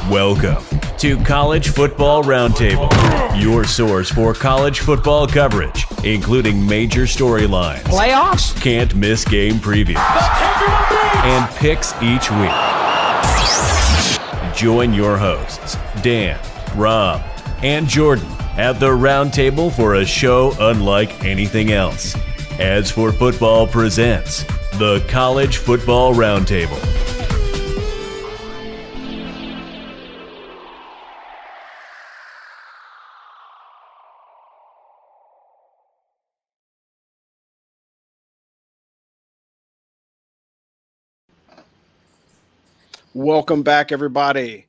Welcome to College Football Roundtable, your source for college football coverage, including major storylines, playoffs, can't miss game previews, and picks each week. Join your hosts, Dan, Rob, and Jordan at the Roundtable for a show unlike anything else. As for Football presents the College Football Roundtable. Welcome back, everybody.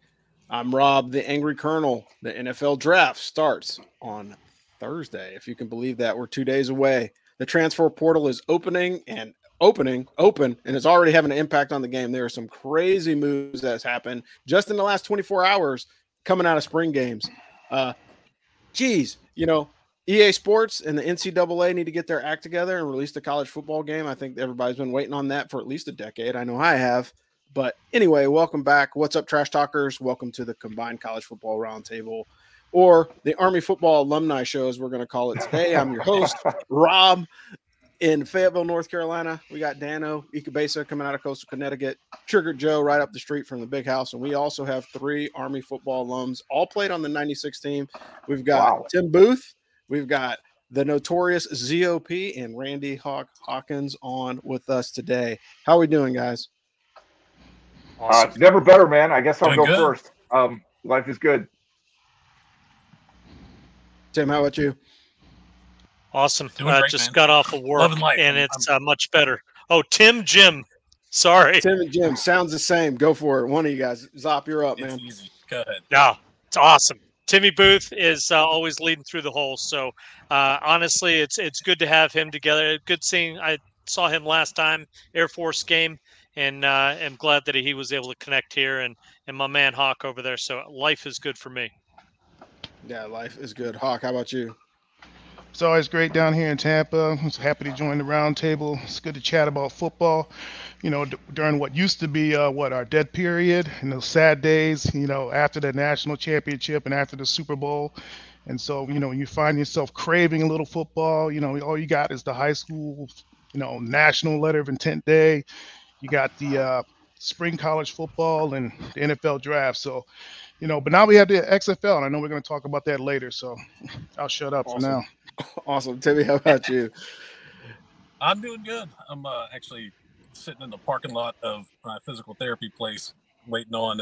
I'm Rob, the Angry Colonel. The NFL draft starts on Thursday. If you can believe that, we're 2 days away. The transfer portal is open, and it's already having an impact on the game. There are some crazy moves that's happened just in the last 24 hours coming out of spring games. EA Sports and the NCAA need to get their act together and release the college football game. I think everybody's been waiting on that for at least a decade. I know I have. But anyway, welcome back. What's up, Trash Talkers? Welcome to the Combined College Football Roundtable, or the Army Football Alumni Show, as we're going to call it today. I'm your host, Rob, in Fayetteville, North Carolina. We got Dano Ikebesa coming out of Coastal Connecticut, Trigger Joe right up the street from the big house, and we also have three Army football alums, all played on the 96 team. We've got Tim Booth, we've got the notorious ZOP, and Randy Hawkins on with us today. How are we doing, guys? Awesome. Never better, man. I guess I'll go first. Life is good. Tim, how about you? Awesome. Great, just man. got off of work, and it's much better. Oh, Jim. Sorry. Tim and Jim. Sounds the same. Go for it. One of you guys. Zop, you're up, man. It's easy. Go ahead. Yeah, it's awesome. Timmy Booth is always leading through the hole. So, honestly, it's good to have him together. Good seeing. I saw him last time, Air Force game. And I'm glad that he was able to connect here and my man Hawk over there. So life is good for me. Yeah, life is good. Hawk, how about you? It's always great down here in Tampa. I'm so happy to join the roundtable. It's good to chat about football. You know, during what used to be our dead period, and those sad days, after the national championship and after the Super Bowl. And so, when you find yourself craving a little football, all you got is the high school, national letter of intent day. You got the spring college football and the NFL draft. So, but now we have the XFL, and I know we're going to talk about that later. So I'll shut up for now. Awesome. Timmy, how about you? I'm doing good. I'm actually sitting in the parking lot of my physical therapy place, waiting on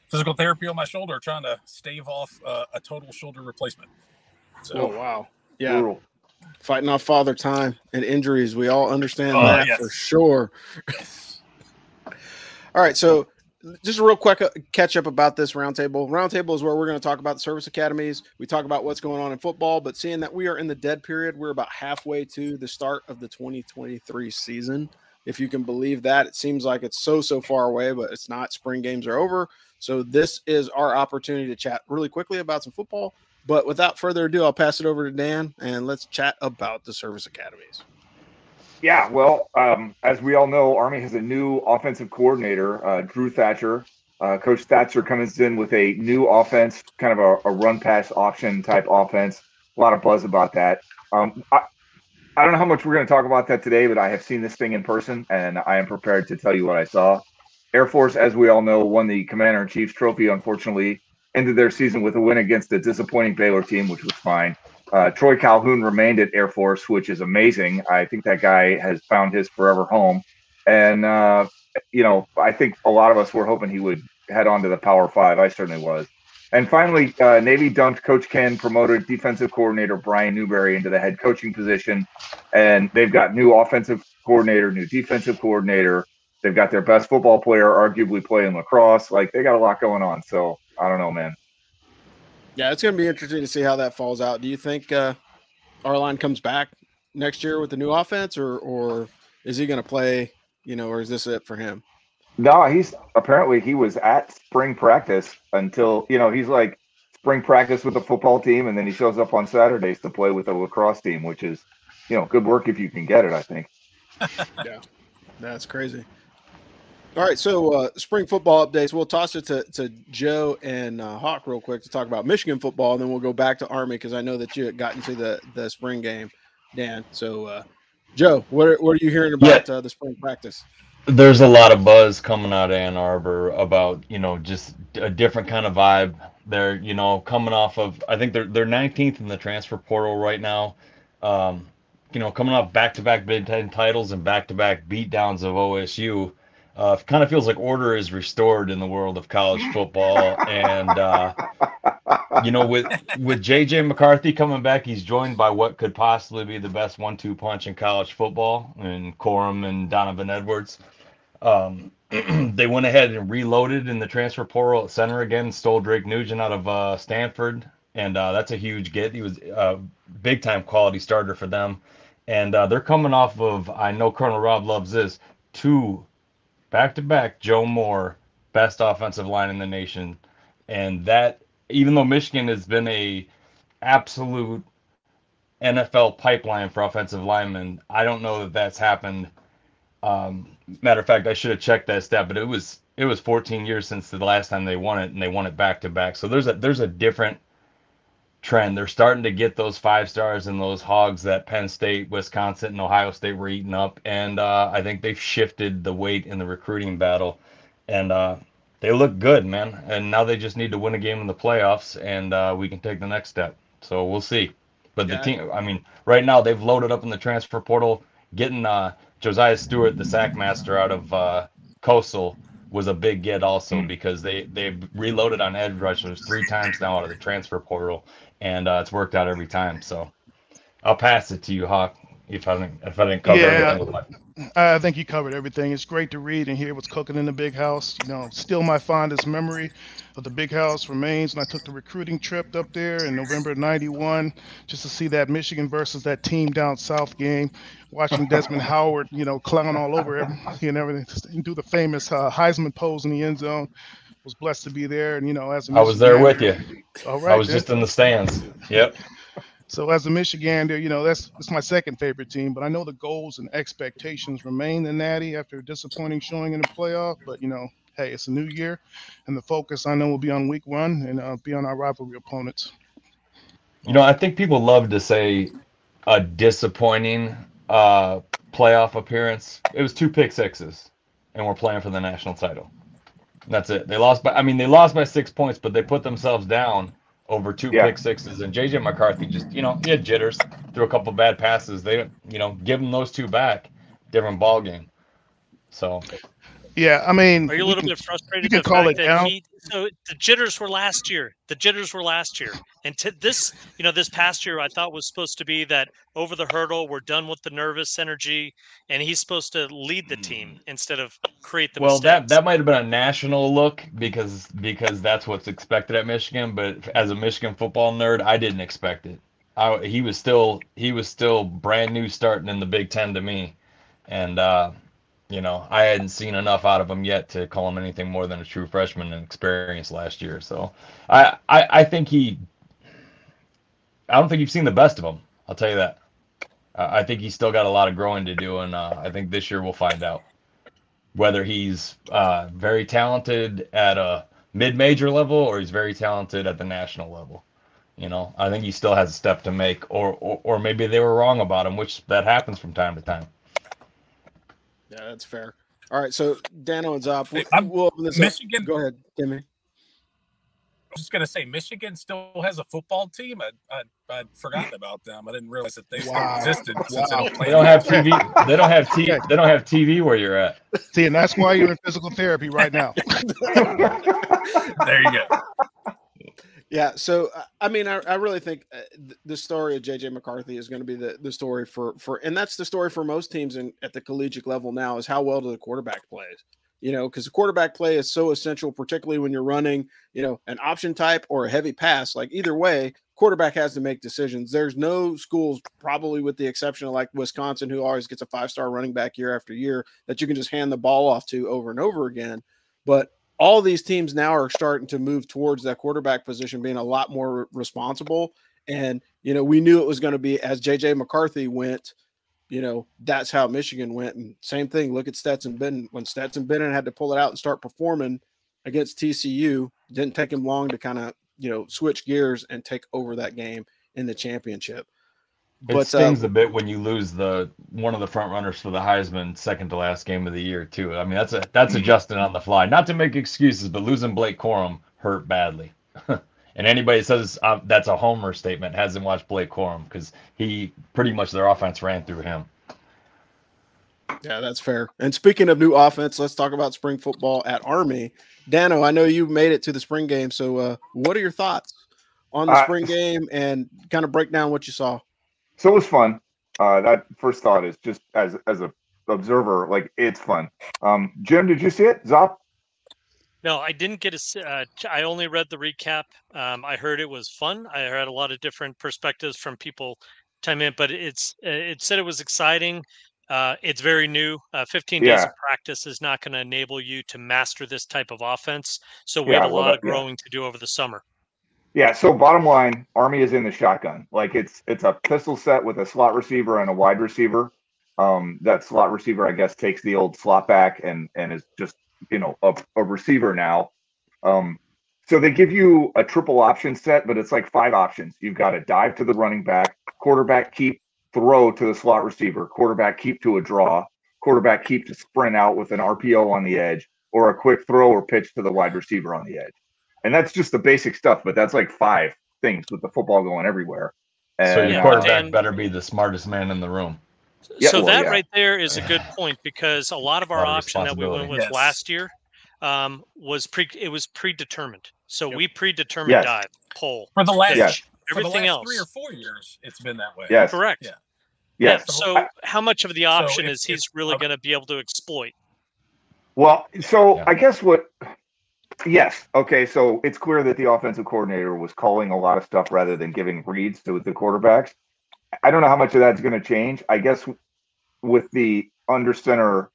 physical therapy on my shoulder, trying to stave off a total shoulder replacement. So, oh, wow. Yeah. Brutal. Fighting off father time and injuries. We all understand that for sure. All right. So just a real quick catch up about this roundtable. Roundtable is where we're going to talk about the service academies. We talk about what's going on in football, but seeing that we are in the dead period, we're about halfway to the start of the 2023 season. If you can believe that, it seems like it's so far away, but it's not. Spring games are over. So this is our opportunity to chat really quickly about some football. But without further ado, I'll pass it over to Dan, and let's chat about the service academies. Yeah, well, as we all know, Army has a new offensive coordinator, Drew Thatcher. Coach Thatcher comes in with a new offense, kind of a run-pass option type offense. A lot of buzz about that. I don't know how much we're going to talk about that today, but I have seen this thing in person, and I am prepared to tell you what I saw. Air Force, as we all know, won the Commander-in-Chief's trophy, unfortunately. Ended their season with a win against a disappointing Baylor team, which was fine. Troy Calhoun remained at Air Force, which is amazing. I think that guy has found his forever home. And, I think a lot of us were hoping he would head on to the Power Five. I certainly was. And finally, Navy dumped Coach Ken, promoted defensive coordinator Brian Newberry into the head coaching position. And they've got new offensive coordinator, new defensive coordinator. They've got their best football player arguably playing lacrosse. Like, they got a lot going on. So, I don't know, man. Yeah, it's going to be interesting to see how that falls out. Do you think R-Line comes back next year with the new offense, or is he going to play, or is this it for him? No, he was at spring practice until, he's like spring practice with the football team, and then he shows up on Saturdays to play with the lacrosse team, which is, good work if you can get it, I think. Yeah, that's crazy. All right, so spring football updates. We'll toss it to Joe and Hawk real quick to talk about Michigan football, and then we'll go back to Army because I know that you had gotten to the spring game, Dan. So, Joe, what are you hearing Yeah, about the spring practice? there's a lot of buzz coming out of Ann Arbor about, just a different kind of vibe. They're, coming off of, I think they're 19th in the transfer portal right now. Um, coming off back-to-back Big Ten titles and back-to-back beatdowns of OSU. Kind of feels like order is restored in the world of college football. And, with JJ McCarthy coming back, he's joined by what could possibly be the best 1-2 punch in college football, and Corum and Donovan Edwards. They went ahead and reloaded in the transfer portal at center again, stole Drake Nugent out of Stanford, and that's a huge get. He was a big time quality starter for them, and they're coming off of, I know Colonel Rob loves this, two back to back Joe Moore best offensive line in the nation, and that, even though Michigan has been a absolute NFL pipeline for offensive linemen, I don't know that that's happened. Matter of fact, I should have checked that stat, but it was 14 years since the last time they won it, and they won it back to back. So there's a different trend. They're starting to get those 5 stars and those hogs that Penn State, Wisconsin, and Ohio State were eating up, and I think they've shifted the weight in the recruiting battle, and they look good, man. And now they just need to win a game in the playoffs, and we can take the next step. So we'll see. But the team, I mean, right now they've loaded up in the transfer portal, getting Josiah Stewart, the sack master out of Coastal, was a big get also, because they've reloaded on edge rushers 3 times now out of the transfer portal, and it's worked out every time. So I'll pass it to you, Hawk, if I didn't cover everything with my. I think you covered everything. It's great to read and hear what's cooking in the big house. Still my fondest memory of the big house remains when I took the recruiting trip up there in November of '91, just to see that Michigan versus that team down south game, watching Desmond Howard, clown all over and everything, do the famous Heisman pose in the end zone. Was blessed to be there, and as a I was there with Michigander. you. All I right, was then. just in the stands. Yep. So as a Michigander, that's my second favorite team. But I know the goals and expectations remain the Natty after a disappointing showing in the playoff. But hey, it's a new year, and the focus I know will be on week 1 and be on our rivalry opponents. I think people love to say a disappointing playoff appearance. It was 2 pick-sixes, and we're playing for the national title. That's it. They lost by 6 points, but they put themselves down over 2 pick-sixes. And JJ McCarthy just, he had jitters, threw a couple bad passes. They, give him those 2 back, different ball game. So. Yeah, I mean, are you a little bit frustrated you the can call fact it that down. so the jitters were last year. And this, this past year I thought was supposed to be that over the hurdle, we're done with the nervous energy, and he's supposed to lead the team instead of create the mistakes. That might have been a national look because that's what's expected at Michigan. But as a Michigan football nerd, I didn't expect it. He was still brand new starting in the Big Ten to me, and I hadn't seen enough out of him yet to call him anything more than a true freshman and experience last year. So I think I don't think you've seen the best of him. I'll tell you that. I think he's still got a lot of growing to do, and I think this year we'll find out whether he's very talented at a mid-major level or he's very talented at the national level. I think he still has a step to make, or maybe they were wrong about him, which that happens from time to time. Yeah, that's fair. All right, so Dan owns up. We'll open this Michigan. Up. Go ahead, Timmy. I was just going to say, Michigan still has a football team. I'd forgotten about them. I didn't realize that they still existed. Since they don't play. They don't have TV. They don't have TV. They don't have TV where you're at. See, and that's why you're in physical therapy right now. There you go. Yeah, so I mean, I really think the story of JJ McCarthy is going to be the story for, and that's the story for most teams at the collegiate level now, is how well do the quarterback plays. Because the quarterback play is so essential, particularly when you're running, an option type or a heavy pass. Like either way, quarterback has to make decisions. There's no schools, probably with the exception of like Wisconsin, who always gets a 5-star running back year after year, that you can just hand the ball off to over and over again. But all these teams now are starting to move towards that quarterback position being a lot more responsible. And, we knew it was going to be, as JJ McCarthy went, that's how Michigan went. And same thing. Look at Stetson Bennett. When Stetson Bennett had to pull it out and start performing against TCU, didn't take him long to kind of, switch gears and take over that game in the championship. It stings a bit when you lose one of the front runners for the Heisman second to last game of the year too. I mean, that's adjusting on the fly. Not to make excuses, but losing Blake Corum hurt badly. And anybody says that's a homer statement hasn't watched Blake Corum, because he pretty much their offense ran through him. Yeah, that's fair. And speaking of new offense, let's talk about spring football at Army. Dano, I know you made it to the spring game, so what are your thoughts on the spring game, and kind of break down what you saw? So it was fun. That first thought is just as a observer, like, it's fun. Jim, did you see it? Zop? No, I didn't get I only read the recap. I heard it was fun. I heard a lot of different perspectives from people chime in, but it said it was exciting. It's very new. 15 days of practice is not going to enable you to master this type of offense. So we have a lot of growing to do over the summer. Yeah. So bottom line, Army is in the shotgun. Like, it's a pistol set with a slot receiver and a wide receiver. That slot receiver, I guess, takes the old slot back and is just, a receiver now. So they give you a triple option set, but it's like 5 options. You've got to dive to the running back, quarterback keep, throw to the slot receiver, quarterback keep to a draw, quarterback keep to sprint out with an RPO on the edge, or a quick throw or pitch to the wide receiver on the edge. And that's just the basic stuff, but that's like 5 things with the football going everywhere. And, so your quarterback better be the smartest man in the room. Right there is a good point, because a lot of our option that we went with last year was predetermined. So we predetermined dive, pull, for the last pitch, everything else. 3 or 4 years, it's been that way. Yes. Correct. Yeah. Yeah. So how much of the option is he's really going to be able to exploit? Well, I guess yes. Okay. So it's clear that the offensive coordinator was calling a lot of stuff rather than giving reads to the quarterbacks. I don't know how much of that's going to change. I guess with the under center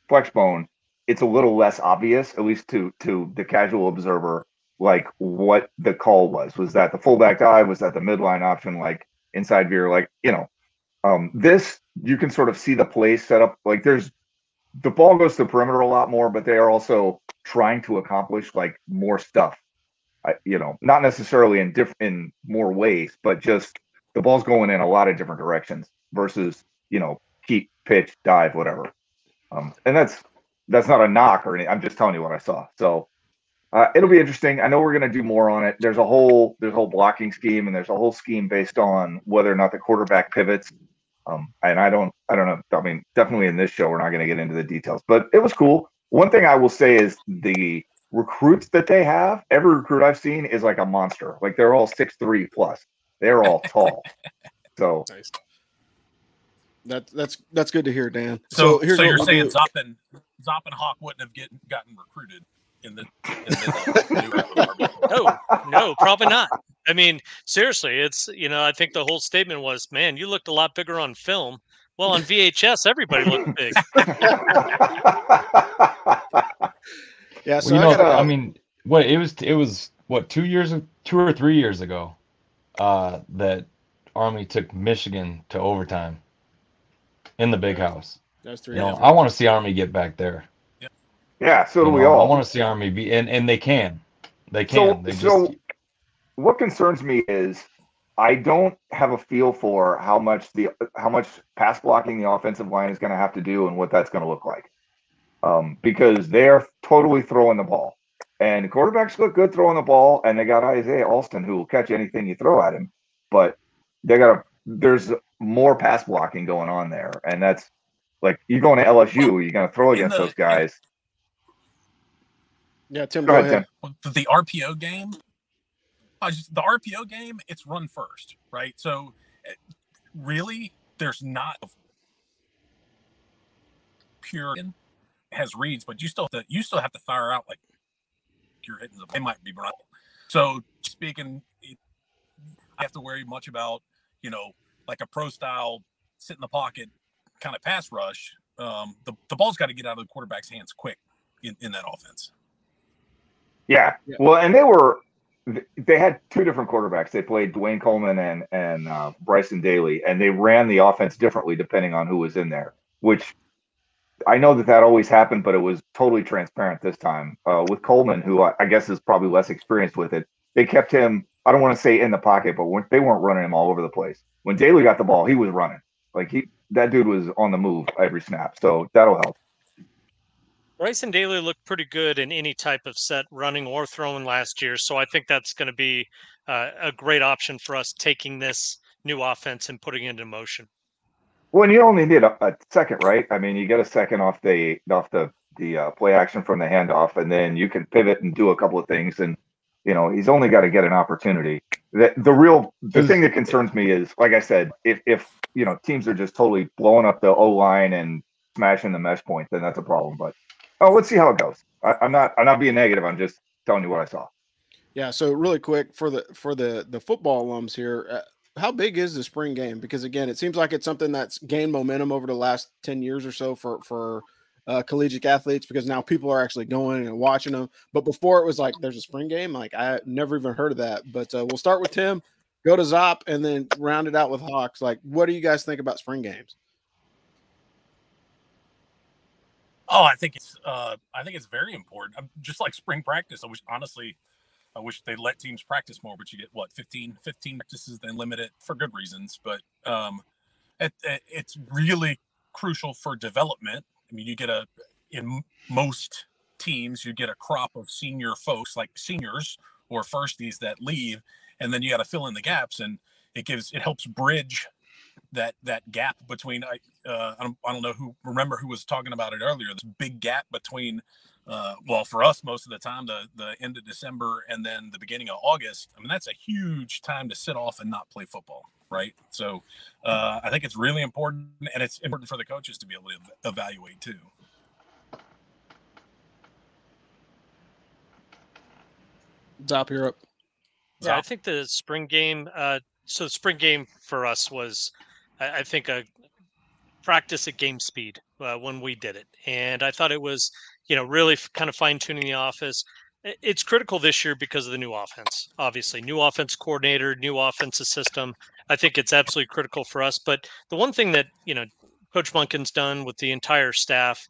flex bone, it's a little less obvious, at least to the casual observer, like what the call was. Was that the fullback dive? Was that the midline option, like inside veer? Like, this, you can sort of see the play set up. Like, the ball goes to the perimeter a lot more, but they are also trying to accomplish like more stuff. Not necessarily in more ways, but just the ball's going in a lot of different directions versus, keep, pitch, dive, whatever. And that's not a knock or anything. I'm just telling you what I saw. So it'll be interesting. I know we're going to do more on it. There's a whole blocking scheme, and there's a whole scheme based on whether or not the quarterback pivots. And I don't know. I mean, definitely in this show, we're not going to get into the details, but it was cool. One thing I will say is the recruits that they have, every recruit I've seen is like a monster. Like, they're all 6'3" plus. They're all tall. So that's good to hear, Dan. So you're saying Zop and Hawk wouldn't have gotten recruited in the No, probably not. I mean, seriously, it's, I think the whole statement was, man, you looked a lot bigger on film. Well, on VHS, everybody looked big. Yeah, so it was what, 2 or 3 years ago that Army took Michigan to overtime in the Big House. That's 3 I want to see Army get back there. Yeah, so do we all. I want to see Army be, and they can. They can. So what concerns me is I don't have a feel for how much pass blocking the offensive line is going to have to do and what that's going to look like. Because they're totally throwing the ball, and quarterbacks look good throwing the ball, and they got Isaiah Alston who will catch anything you throw at him, but there's more pass blocking going on there, and that's like, you're going to LSU, you're going to throw against those guys. Yeah, Tim, go ahead. Tim. The RPO game, it's run first, right? So really, there's not pure has reads, but you still have to fire out like you're hitting them. They might be run. So speaking, I have to worry much about like a pro style sit in the pocket kind of pass rush. The ball's got to get out of the quarterback's hands quick in that offense. Yeah. Well, and they were they had two different quarterbacks. They played Dwayne Coleman and Bryson Daly, and they ran the offense differently depending on who was in there, which I know that always happened, but it was totally transparent this time. With Coleman, who I guess is probably less experienced with it, they kept him, I don't want to say in the pocket, but they weren't running him all over the place. When Daly got the ball, he was running. Like that dude was on the move every snap. So that'll help. Bryson Daly looked pretty good in any type of set, running or throwing last year. So I think that's going to be a great option for us taking this new offense and putting it into motion. Well, and you only need a second, right? I mean, you get a second off the play action from the handoff, and then you can pivot and do a couple of things. And he's only got to get an opportunity. The thing that concerns me is, like I said, if teams are just totally blowing up the O line and smashing the mesh point, then that's a problem. But let's see how it goes. I'm not being negative. I'm just telling you what I saw. Yeah. So really quick for the football alums here. How big is the spring game? Because again, it seems like it's something that's gained momentum over the last 10 years or so for collegiate athletes, because now people are actually going and watching them. But before it was like, there's a spring game. Like I never even heard of that, but we'll start with Tim, go to Zop, and then round it out with Hawks. Like, what do you guys think about spring games? Oh, I think it's very important. Just like spring practice. I wish they let teams practice more, but you get 15 practices, then limit it for good reasons. But it's really crucial for development. I mean, in most teams, you get a crop of senior folks, like seniors or firsties that leave, and then you got to fill in the gaps, and it helps bridge that gap between. I don't know who was talking about it earlier. This big gap between. For us, most of the time, the end of December and then the beginning of August, I mean, that's a huge time to sit off and not play football, right? So I think it's really important, and it's important for the coaches to be able to evaluate too. Zop, you're up. Yeah, I think the spring game, so the spring game for us was, I think, a practice at game speed when we did it. And I thought it was, really kind of fine tuning the office. It's critical this year because of the new offense, obviously new offense coordinator, new offensive system. I think it's absolutely critical for us. But the one thing that, Coach Munkin's done with the entire staff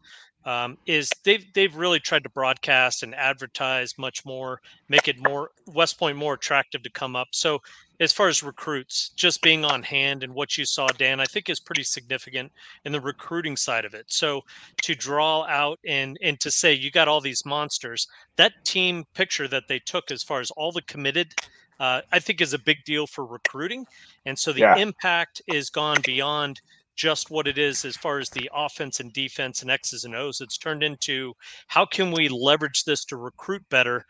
is they've really tried to broadcast and advertise much more, make it more West Point more attractive to come up. So as far as recruits, just being on hand and what you saw, Dan, I think is pretty significant in the recruiting side of it. So to draw out and to say you got all these monsters, that team picture that they took as far as all the committed, I think is a big deal for recruiting. And so the impact is gone beyond just what it is as far as the offense and defense and X's and O's. It's turned into how can we leverage this to recruit better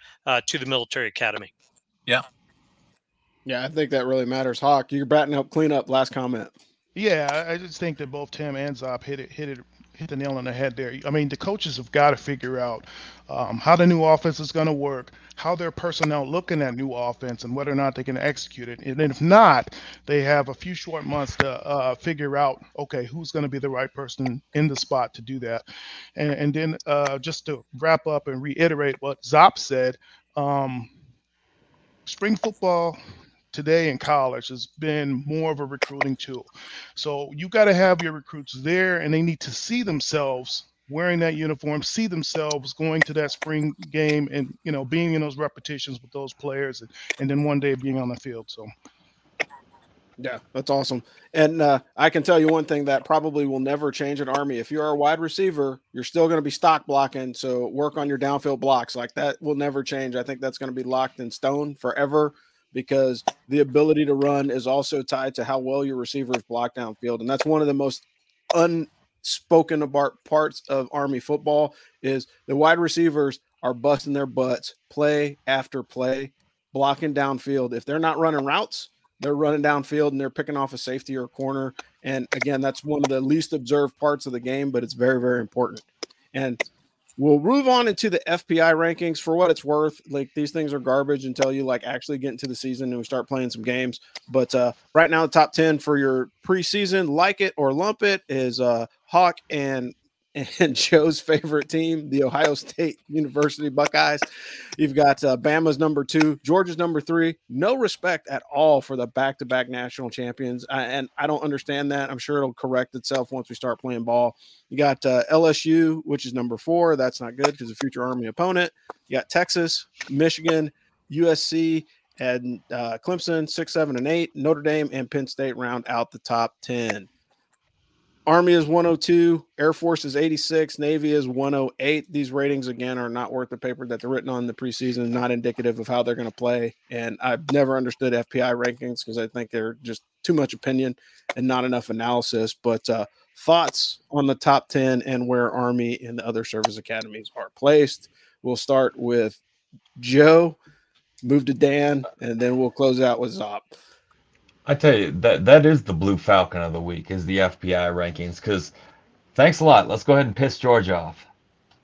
to the military academy? Yeah, I think that really matters. Hawk, you're batting up cleanup. Last comment. Yeah, I just think that both Tim and Zop hit the nail on the head there. I mean, the coaches have got to figure out how the new offense is going to work, how their personnel look in that new offense, and whether or not they can execute it. And if not, they have a few short months to figure out, okay, who's going to be the right person in the spot to do that. And then just to wrap up and reiterate what Zop said, spring football today in college has been more of a recruiting tool. So you got to have your recruits there, and they need to see themselves wearing that uniform, see themselves going to that spring game and, being in those repetitions with those players and then one day being on the field. So. Yeah, that's awesome. And I can tell you one thing that probably will never change at Army. If you're a wide receiver, you're still going to be stock blocking. So work on your downfield blocks. Like that will never change. I think that's going to be locked in stone forever, because the ability to run is also tied to how well your receivers block downfield. And that's one of the most unspoken about parts of Army football is the wide receivers are busting their butts play after play, blocking downfield. If they're not running routes, they're running downfield and they're picking off a safety or a corner. And again, that's one of the least observed parts of the game, but it's very, very important. And we'll move on into the FPI rankings. For what it's worth, like these things are garbage until you actually get into the season and we start playing some games. But right now, the top 10 for your preseason, like it or lump it, is Hawk and and Joe's favorite team, the Ohio State University Buckeyes. You've got Bama's number 2, Georgia's number 3. No respect at all for the back-to-back national champions, and I don't understand that. I'm sure it'll correct itself once we start playing ball. You got LSU, which is number 4. That's not good because a future Army opponent. You got Texas, Michigan, USC, and Clemson 6, 7, and 8. Notre Dame and Penn State round out the top 10. Army is 102, Air Force is 86, Navy is 108. These ratings, again, are not worth the paper that they're written on in the preseason, not indicative of how they're going to play. And I've never understood FPI rankings because I think they're just too much opinion and not enough analysis. But thoughts on the top 10 and where Army and the other service academies are placed. We'll start with Joe, move to Dan, and then we'll close out with Zop. I tell you, that is the Blue Falcon of the week, is the FPI rankings, because thanks a lot. Let's go ahead and piss George off.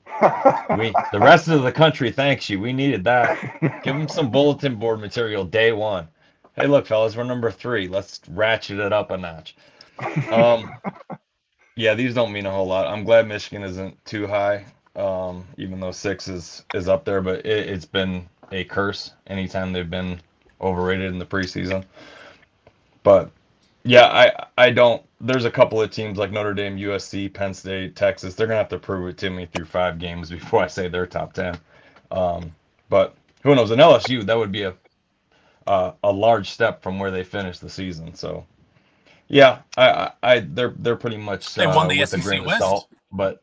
The rest of the country thanks you. We needed that. Give them some bulletin board material day one. Hey, look, fellas, we're number 3. Let's ratchet it up a notch. Yeah, these don't mean a whole lot. I'm glad Michigan isn't too high, even though 6 is up there, but it's been a curse anytime they've been overrated in the preseason. But yeah, I don't. There's a couple of teams like Notre Dame, USC, Penn State, Texas. They're gonna have to prove it to me through 5 games before I say they're top 10. But who knows? In LSU, that would be a large step from where they finished the season. So yeah, they're pretty much They won the with a SEC grain of West. salt, but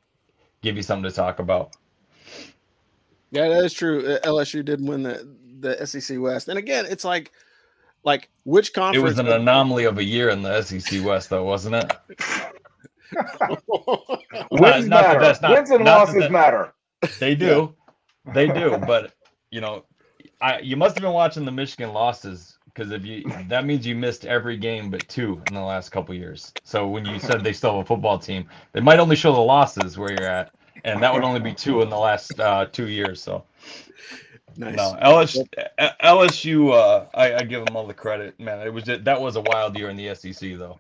give you something to talk about. Yeah, that is true. LSU did win the SEC West, and again, it's like which It conference? was an anomaly of a year in the SEC West, though, wasn't it? Wins matter. Wins and losses matter. They do. Yeah. They do. But, you must have been watching the Michigan losses, because that means you missed every game but 2 in the last couple of years. So when you said they still have a football team, they might only show the losses where you're at, and that would only be 2 in the last 2 years. So. Nice. No, LSU. I give them all the credit, man. That was a wild year in the SEC, though.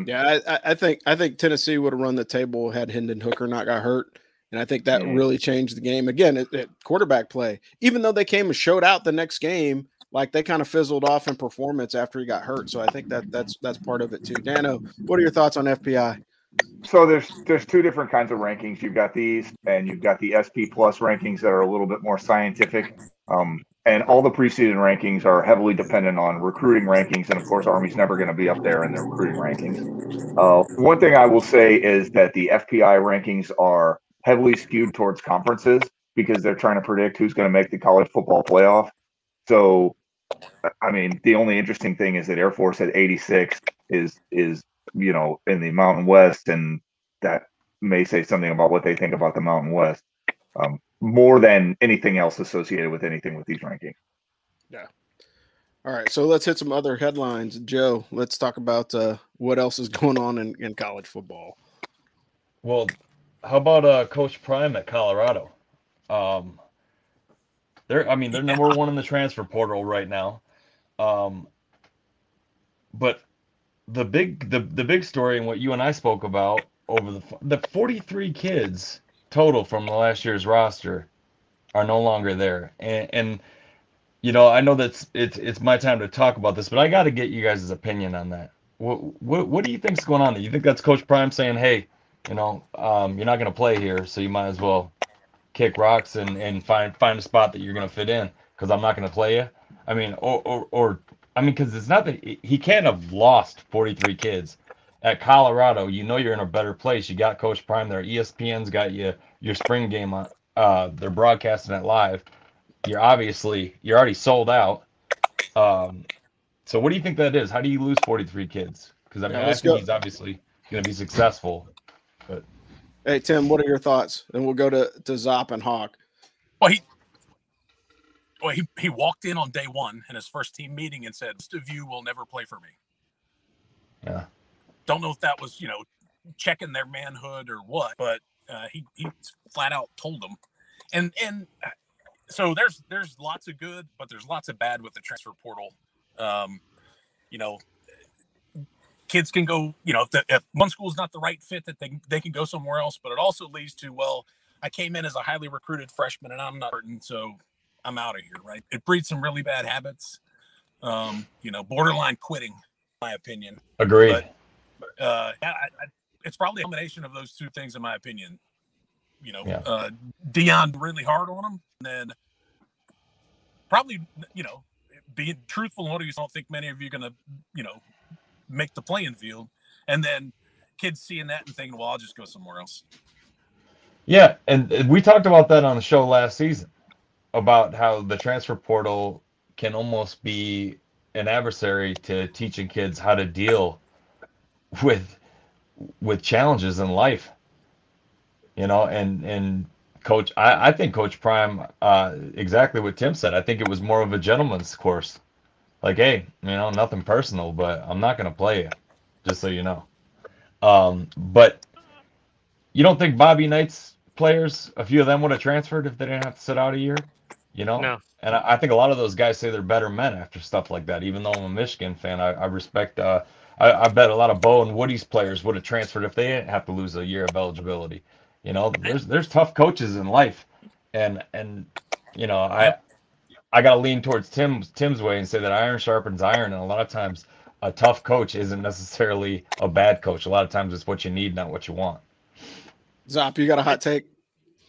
Yeah, I think Tennessee would have run the table had Hendon Hooker not got hurt, and I think that really changed the game. Again, at quarterback play, even though they came and showed out the next game, like they kind of fizzled off in performance after he got hurt. So I think that's part of it too. Dano, what are your thoughts on FPI? So there's 2 different kinds of rankings. You've got these, and you've got the SP Plus rankings that are a little bit more scientific. And all the preseason rankings are heavily dependent on recruiting rankings, and of course, Army's never going to be up there in the recruiting rankings. One thing I will say is that the FPI rankings are heavily skewed towards conferences because they're trying to predict who's going to make the college football playoff. So, I mean, the only interesting thing is that Air Force at 86 is in the Mountain West, and that may say something about what they think about the Mountain West, more than anything else associated with anything with these rankings. Yeah. All right, so let's hit some other headlines. Joe, let's talk about what else is going on in college football. Well, how about Coach Prime at Colorado? They're number 1 in the transfer portal right now. But the big story and what you and I spoke about over the 43 kids total from the last year's roster are no longer there, and I know that it's my time to talk about this, but I got to get you guys' opinion on that. What do you think's going on there? You think that's Coach Prime saying, hey, you're not going to play here, so you might as well kick rocks and find a spot that you're going to fit in because I'm not going to play you? I mean, because it's not that he can't have lost 43 kids at Colorado. You're in a better place. You got Coach Prime there. ESPN's got you your spring game on. They're broadcasting it live. You're already sold out. So what do you think that is? How do you lose 43 kids? Because I think he's obviously going to be successful. But hey, Tim, what are your thoughts? And we'll go to Zop and Hawk. Well, he walked in on day 1 in his first team meeting and said, "Most of you will never play for me." Yeah. Don't know if that was, checking their manhood or what, but he flat out told them. And so there's lots of good, but there's lots of bad with the transfer portal. kids can go, if one school is not the right fit, that they can go somewhere else. But it also leads to, well, I came in as a highly recruited freshman and I'm not, so I'm out of here, right? It breeds some really bad habits, borderline quitting, in my opinion. Agreed. But it's probably a combination of those two things, in my opinion. Dion really hard on him, and then probably, being truthful and what you don't think many of you are going to, make the playing field, and then kids seeing that and thinking, well, I'll just go somewhere else. Yeah, and we talked about that on the show last season, about how the transfer portal can almost be an adversary to teaching kids how to deal with challenges in life. And Coach, I think Coach Prime, exactly what Tim said. I think it was more of a gentleman's course. Like, hey, nothing personal, but I'm not going to play you, just so you know. But you don't think Bobby Knight's players, a few of them would have transferred if they didn't have to sit out a year? No. And I think a lot of those guys say they're better men after stuff like that. Even though I'm a Michigan fan, I respect. I bet a lot of Bo and Woody's players would have transferred if they didn't have to lose a year of eligibility. There's tough coaches in life, and I got to lean towards Tim's way and say that iron sharpens iron, and a lot of times a tough coach isn't necessarily a bad coach. A lot of times it's what you need, not what you want. Zop, you got a hot take?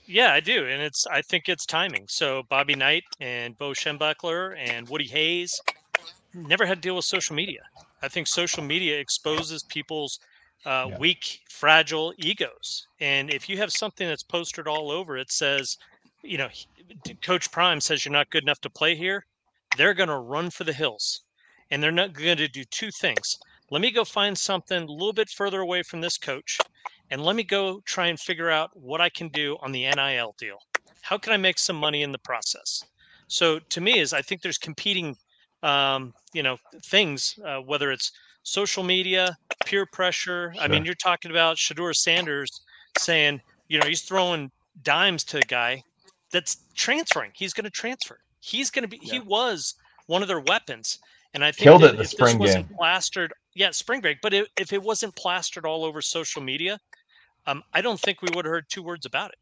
Yeah, I do, and I think it's timing. So Bobby Knight and Bo Schembechler and Woody Hayes never had to deal with social media. I think social media exposes people's weak, fragile egos, and if you have something that's posted all over, it says, Coach Prime says you're not good enough to play here, they're going to run for the hills, and they're not going to do two things. Let me go find something a little bit further away from this coach, and let me go try and figure out what I can do on the NIL deal. How can I make some money in the process? So to me, I think there's competing, things, whether it's social media, peer pressure. Sure. I mean, you're talking about Shedeur Sanders saying, he's throwing dimes to a guy that's transferring. He's going to transfer. He's going to be. Yeah. He was one of their weapons, and I think killed it in the if spring this wasn't game. Plastered, spring break. But if it wasn't plastered all over social media, I don't think we would have heard two words about it.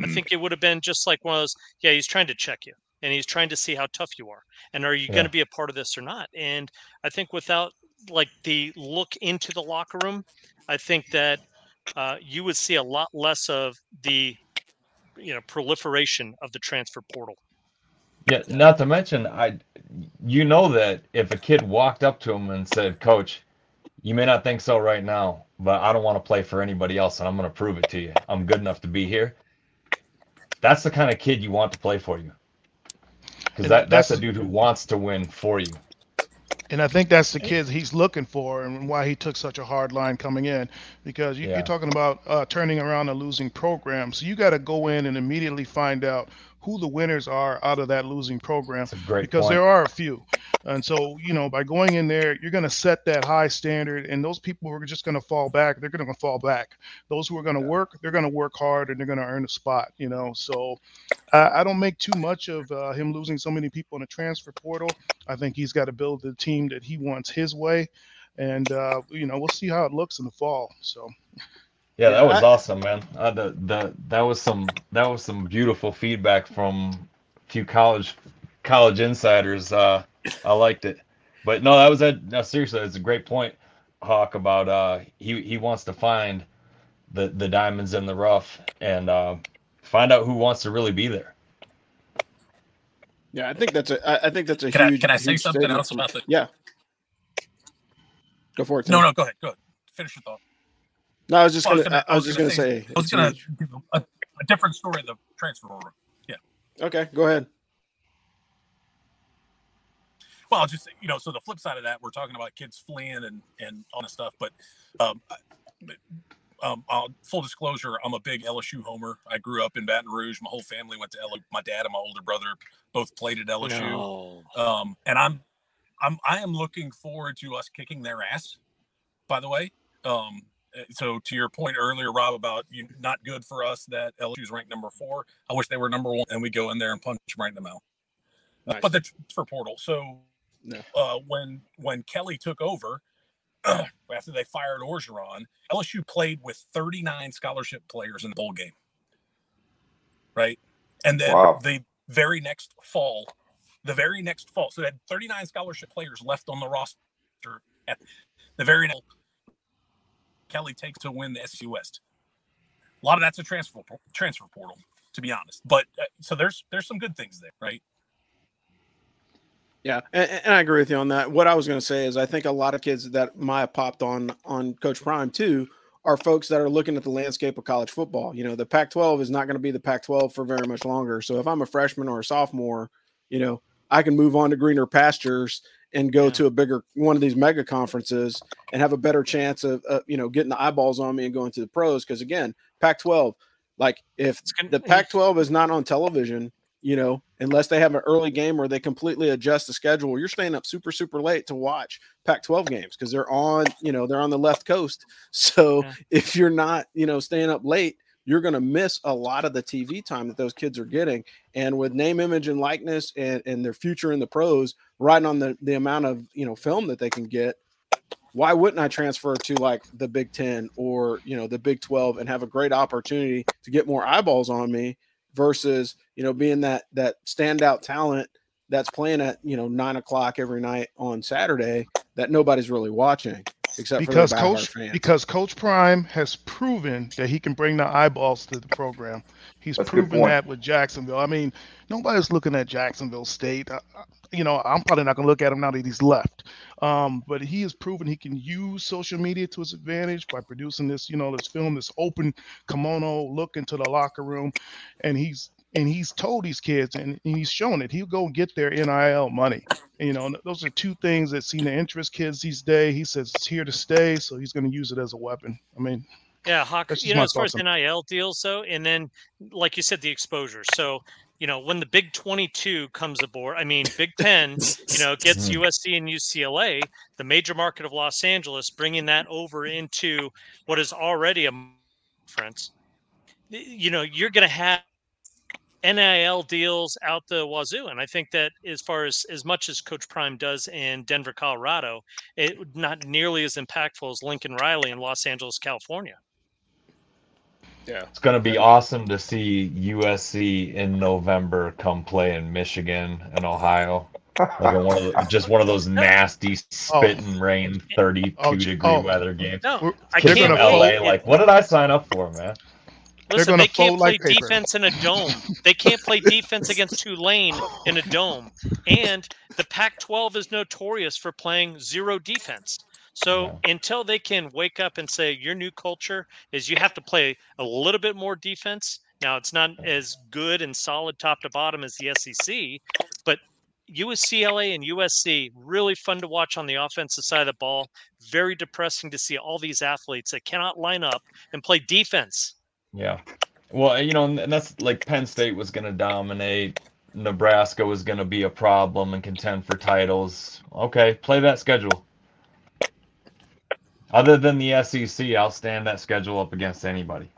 I think it would have been just like one of those. Yeah, he's trying to check you, and he's trying to see how tough you are, and are you going to be a part of this or not? And I think without the look into the locker room, I think that you would see a lot less of the proliferation of the transfer portal. Yeah, not to mention, that if a kid walked up to him and said, Coach, you may not think so right now, but I don't want to play for anybody else, and I'm going to prove it to you. I'm good enough to be here. That's the kind of kid you want to play for you. Because that's a dude who wants to win for you. And I think that's the kids he's looking for and why he took such a hard line coming in. Because you're talking about turning around a losing program. So you got to go in and immediately find out who the winners are out of that losing program. That's a great because point. There are a few. And so, by going in there, you're going to set that high standard. And those people who are just going to fall back, they're going to fall back. Those who are going to work, they're going to work hard and they're going to earn a spot, So I don't make too much of him losing so many people in the transfer portal. I think he's got to build the team that he wants his way. And, we'll see how it looks in the fall. So. Yeah, that was awesome, man. That was some beautiful feedback from a few college insiders. I liked it, but no, that was it. No, seriously, it's a great point, Hawk. About he wants to find the diamonds in the rough and find out who wants to really be there. Yeah, I think that's a huge. Can I say something else about the? Yeah. Go for it, Tim. No, go ahead. Finish your thought. No, I was just going to say. I was going to give a different story of the transfer order. Yeah. Okay, go ahead. Well, just so the flip side of that, we're talking about kids fleeing and all this stuff. But full disclosure, I'm a big LSU homer. I grew up in Baton Rouge. My whole family went to LSU. My dad and my older brother both played at LSU. No. And I am looking forward to us kicking their ass. By the way. So to your point earlier, Rob, about not good for us that LSU's ranked number 4. I wish they were number 1 and we go in there and punch them right in the mouth. Nice. But the transfer portal. So when Kelly took over, after they fired Orgeron, LSU played with 39 scholarship players in the bowl game. Right. And then the very next fall, so they had 39 scholarship players left on the roster at the very next. Kelly takes to win the SEC West. A lot of that's a transfer portal, to be honest. But so there's some good things there, right? Yeah, and I agree with you on that. What I was going to say is I think a lot of kids that might have popped on Coach Prime too are folks that are looking at the landscape of college football. You know, the Pac-12 is not going to be the Pac-12 for very much longer. So if I'm a freshman or a sophomore, you know, I can move on to greener pastures and go to a bigger one of these mega conferences and have a better chance of you know, getting the eyeballs on me and going to the pros. Because again, Pac-12, like if the Pac-12 is not on television, you know, unless they have an early game where they completely adjust the schedule, you're staying up super, super late to watch Pac-12 games because they're on, you know, they're on the left coast. So if you're not, you know, staying up late, you're going to miss a lot of the TV time that those kids are getting. And with name, image, and likeness and their future in the pros, riding on the amount of, you know, film that they can get, why wouldn't I transfer to like the Big 10 or, you know, the Big 12 and have a great opportunity to get more eyeballs on me versus, you know, being that standout talent that's playing at, you know, 9 o'clock every night on Saturday that nobody's really watching except for fans. Because Coach Prime has proven that he can bring the eyeballs to the program. He's proven that with Jacksonville. I mean, nobody's looking at Jacksonville State. You know, I'm probably not going to look at him now that he's left. But he has proven he can use social media to his advantage by producing this, you know, this film, this open kimono look into the locker room. And he's told these kids, and he's shown it, he'll go get their NIL money. And, you know, those are two things that seem to interest kids these days. He says it's here to stay, so he's going to use it as a weapon. I mean, yeah, Hawk, you know, as far as NIL deals, though, and then, like you said, the exposure. So, you know, when the Big 22 comes aboard, I mean, Big 10, you know, gets USC and UCLA, the major market of Los Angeles, bringing that over into what is already a conference. You know, you're going to have NIL deals out the wazoo. And I think that as far as much as Coach Prime does in Denver, Colorado, it not nearly as impactful as Lincoln Riley in Los Angeles, California. Yeah, it's going to be awesome to see USC in November come play in Michigan and Ohio. Like just one of those nasty spit and rain 32-degree weather games. No, I can't in LA. Like, what did I sign up for, man? Listen, they can't play defense in a dome. They can't play defense against Tulane in a dome. And the Pac-12 is notorious for playing zero defense. So until they can wake up and say your new culture is you have to play a little bit more defense. Now, it's not as good and solid top to bottom as the SEC, but UCLA and USC, really fun to watch on the offensive side of the ball. Very depressing to see all these athletes that cannot line up and play defense. Yeah. Well, you know, and that's like Penn State was going to dominate. Nebraska was going to be a problem and contend for titles. Okay, play that schedule. Other than the SEC, I'll stand that schedule up against anybody.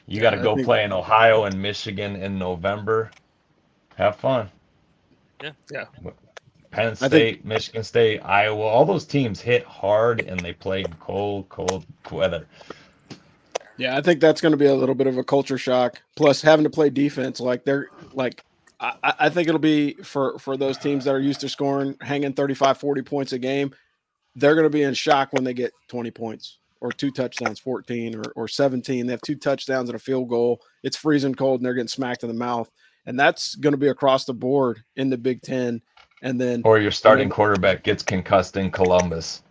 You got to go play in Ohio and Michigan in November. Have fun. Yeah. Penn State, Michigan State, Iowa, all those teams hit hard and they play in cold weather. Yeah, I think that's going to be a little bit of a culture shock. Plus, having to play defense, I think it'll be for those teams that are used to scoring, hanging 35, 40 points a game. They're going to be in shock when they get 20 points or 2 touchdowns, 14 or 17. They have 2 touchdowns and a field goal. It's freezing cold and they're getting smacked in the mouth. And that's going to be across the board in the Big Ten. And then, or your starting quarterback gets concussed in Columbus.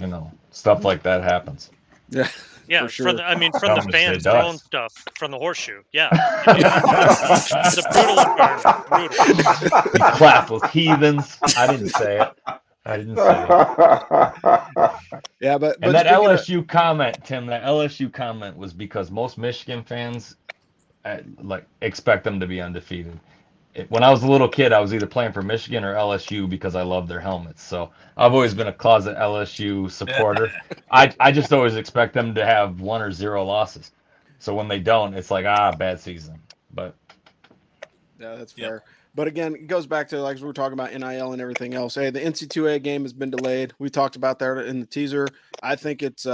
You know, stuff like that happens. Yeah. Yeah, for sure. From the fans throwing stuff from the horseshoe. Yeah. It's a brutal environment. Brutal. You classless heathens. I didn't say it. Yeah, but that LSU comment, Tim, that LSU comment was because most Michigan fans expect them to be undefeated. When I was a little kid, I was either playing for Michigan or LSU because I love their helmets. So I've always been a closet LSU supporter. I just always expect them to have 1 or 0 losses. So when they don't, it's like, bad season. But Yeah, that's fair. But again, it goes back to like we were talking about NIL and everything else. Hey, the NC2A game has been delayed. We talked about that in the teaser. I think it's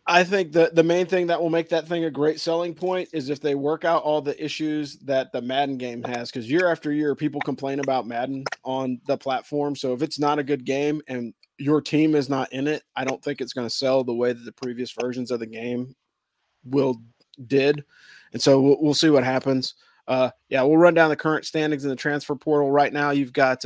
I think the main thing that will make that thing a great selling point is if they work out all the issues that the Madden game has, because year after year people complain about Madden on the platform. So if it's not a good game and your team is not in it, I don't think it's going to sell the way that the previous versions of the game did. And so we'll see what happens. We'll run down the current standings in the transfer portal. Right now, you've got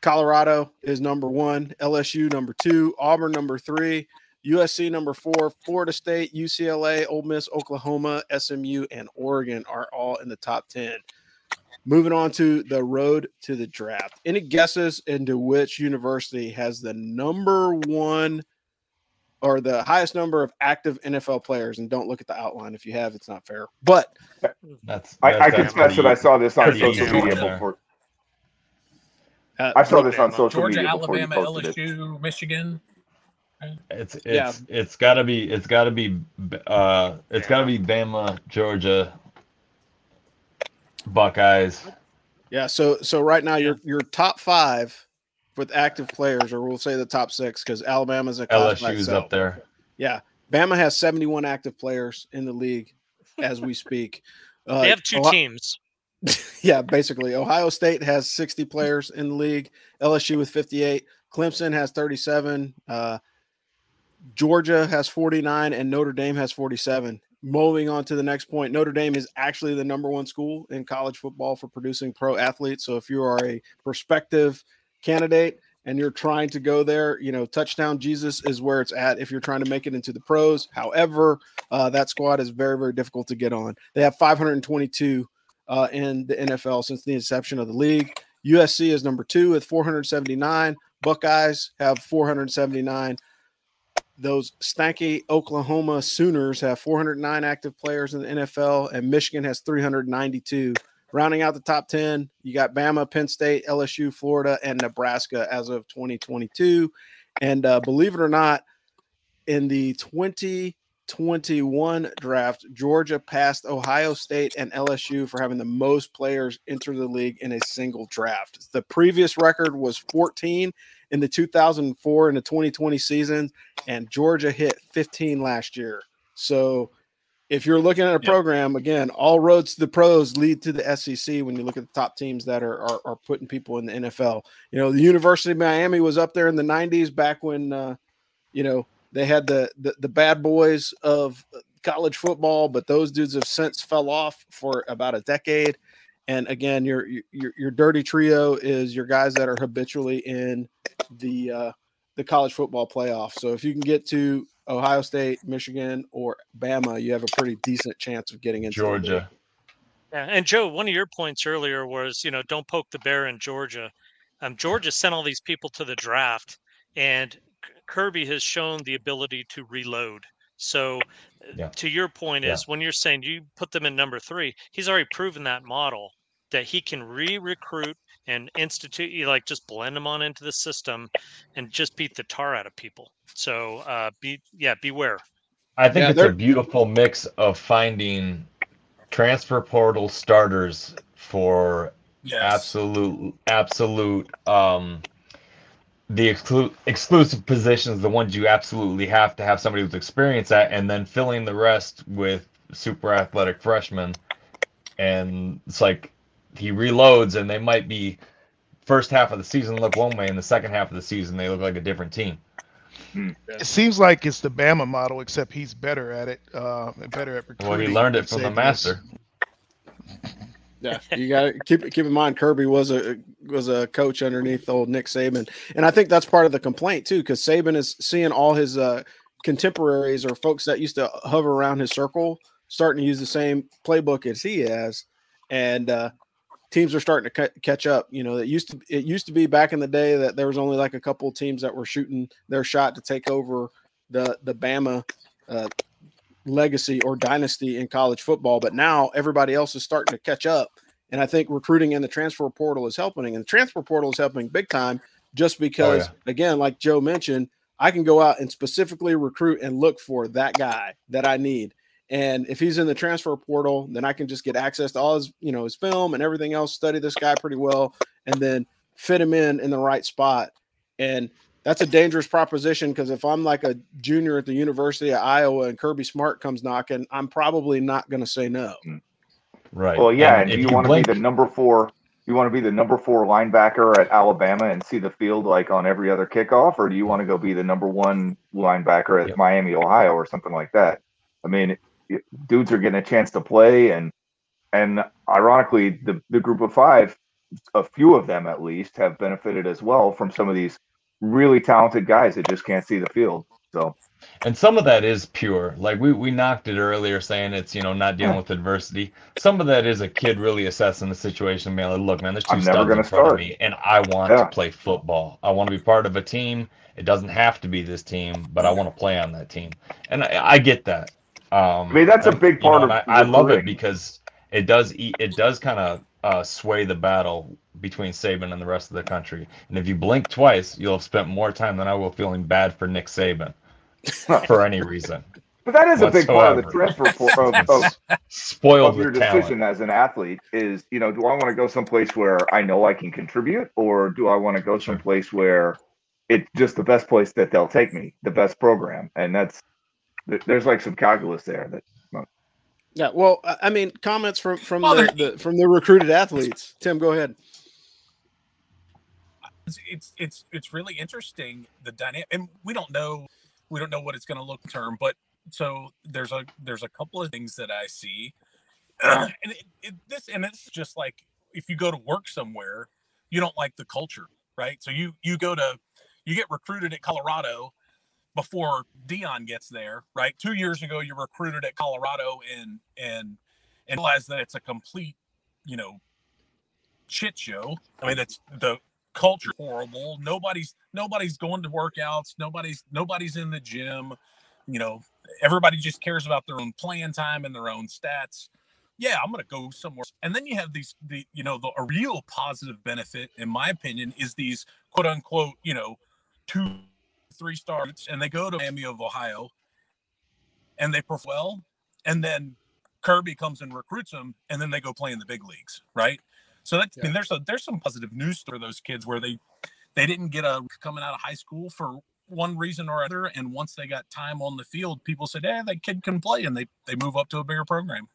Colorado is number 1, LSU number 2, Auburn number 3, USC number 4, Florida State, UCLA, Ole Miss, Oklahoma, SMU, and Oregon are all in the top 10. Moving on to the road to the draft. Any guesses into which university has the number 1 or the highest number of active NFL players? And don't look at the outline. If you have, it's not fair. But I confess that I saw this on social media before. I saw this on social Georgia, media before Alabama, you posted LSU, it. Michigan. It's gotta be Bama, Georgia, Buckeyes. Yeah, so right now your top 5 with active players, or we'll say the top 6, because Alabama's a class by LSU's itself. up there. Yeah, Bama has 71 active players in the league as we speak. They have 2 teams. Yeah, basically. Ohio State has 60 players in the league. LSU with 58. Clemson has 37. Georgia has 49, and Notre Dame has 47. Moving on to the next point, Notre Dame is actually the number 1 school in college football for producing pro athletes. So if you are a prospective candidate and you're trying to go there, Touchdown Jesus is where it's at if you're trying to make it into the pros. However, that squad is very, very difficult to get on. They have 522 in the NFL since the inception of the league. USC is number 2 with 479. Buckeyes have 479. Those stanky Oklahoma Sooners have 409 active players in the NFL, and Michigan has 392. Rounding out the top 10, you got Bama, Penn State, LSU, Florida, and Nebraska as of 2022. And believe it or not, in the 2021 draft, Georgia passed Ohio State and LSU for having the most players enter the league in a single draft. The previous record was 14 in the 2004 and the 2020 season, and Georgia hit 15 last year. So if you're looking at a program, again, all roads to the pros lead to the SEC when you look at the top teams that are putting people in the NFL. The University of Miami was up there in the 90s back when, they had the bad boys of college football, but those dudes have since fell off for about a decade. And again, your dirty trio is your guys that are habitually in the college football playoff. So if you can get to Ohio State, Michigan, or Bama, you have a pretty decent chance of getting into Georgia. Yeah, and Joe, one of your points earlier was, don't poke the bear in Georgia. Georgia sent all these people to the draft, and Kirby has shown the ability to reload. So to your point is when you're saying you put them in number 3, he's already proven that model that he can re-recruit and institute, just blend them on into the system and just beat the tar out of people. So beware. I think it's a beautiful mix of finding transfer portal starters for absolute the exclusive positions, the ones you absolutely have to have somebody with experience at, and then filling the rest with super athletic freshmen. And it's like he reloads, and they might be first half of the season look one way, and the second half of the season they look like a different team. It seems like it's the Bama model, except he's better at it, better at recruiting. Well, he learned it from the master. Yeah, you got to keep in mind Kirby was a coach underneath old Nick Saban, and I think that's part of the complaint too, because Saban is seeing all his contemporaries or folks that used to hover around his circle starting to use the same playbook as he has, and teams are starting to catch up. It used to be back in the day that there was only like a couple of teams that were shooting their shot to take over the Bama legacy or dynasty in college football, but now everybody else is starting to catch up, and I think recruiting in the transfer portal is helping, and the transfer portal is helping big time just because again, like Joe mentioned, I can go out and specifically recruit and look for that guy that I need, And if he's in the transfer portal, then I can just get access to all his, his film and everything else, study this guy pretty well, and then fit him in the right spot. And that's a dangerous proposition, because if I'm like a junior at the University of Iowa and Kirby Smart comes knocking, I'm probably not going to say no. Right. Well, yeah, and if do you want to be the number 4? You want to be the number 4 linebacker at Alabama and see the field like on every other kickoff, or do you want to go be the number 1 linebacker at Miami, Ohio, or something like that? I mean, dudes are getting a chance to play, and ironically, the group of 5, a few of them at least, have benefited as well from some of these really talented guys that just can't see the field. So, and some of that is pure. Like we knocked it earlier, saying it's not dealing with adversity. Some of that is a kid really assessing the situation, man. Like, look, man, there's 2 studs in front of me, and I want to play football. I want to be part of a team. It doesn't have to be this team, but I want to play on that team, and I get that. I mean, that's a big part of. I love it because it does kind of sway the battle between Saban and the rest of the country. And if you blink twice, you'll have spent more time than I will feeling bad for Nick Saban for any reason. But that is a big part of the transfer spoiled of your decision as an athlete is, do I want to go someplace where I know I can contribute, or do I want to go someplace where it's just the best place that they'll take me, the best program? And there's like some calculus there that. Yeah, well, I mean, comments from the recruited athletes. Tim, go ahead. It's really interesting, the dynamic, and we don't know what it's going to look term, but so there's a couple of things that I see, and it's just like if you go to work somewhere, you don't like the culture, right? So you get recruited at Colorado before Dion gets there, right? 2 years ago, you're recruited at Colorado and realize that it's a complete, shit show. I mean, it's the culture horrible. Nobody's going to workouts. Nobody's in the gym. Everybody just cares about their own playing time and their own stats. Yeah, I'm going to go somewhere. And then you have a real positive benefit, in my opinion, is these quote unquote, 2-3 stars, and they go to Miami of Ohio and they perform well, and then Kirby comes and recruits them, and then they go play in the big leagues, right? So that's, I mean, there's some positive news for those kids where they didn't get coming out of high school for one reason or other, and once they got time on the field, people said, that kid can play, and they move up to a bigger program.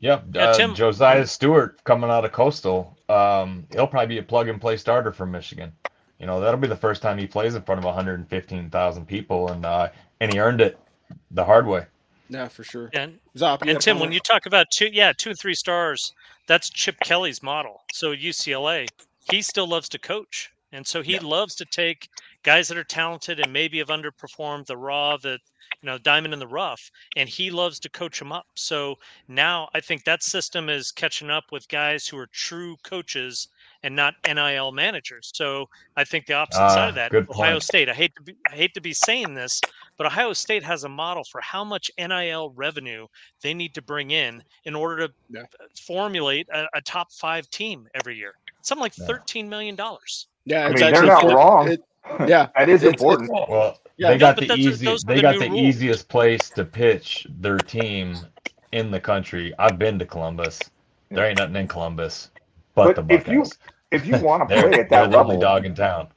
Yep, Tim, Josiah Stewart coming out of Coastal, he'll probably be a plug-and-play starter for Michigan. That'll be the first time he plays in front of 115,000 people, and he earned it the hard way. Yeah, for sure. And Tim, when you talk about 2 and 3 stars, that's Chip Kelly's model. So UCLA, he still loves to coach, and so he loves to take guys that are talented and maybe have underperformed the diamond in the rough, and he loves to coach them up. So now I think that system is catching up with guys who are true coaches and not NIL managers. So I think the opposite side of that, Ohio State. I hate to be saying this, but Ohio State has a model for how much NIL revenue they need to bring in order to formulate a top 5 team every year. Something like $13 million. Yeah, they're not wrong. That is important. They got the easiest place to pitch their team in the country. I've been to Columbus. There ain't nothing in Columbus but the Buckeyes. If you want to play at that level, dog in town.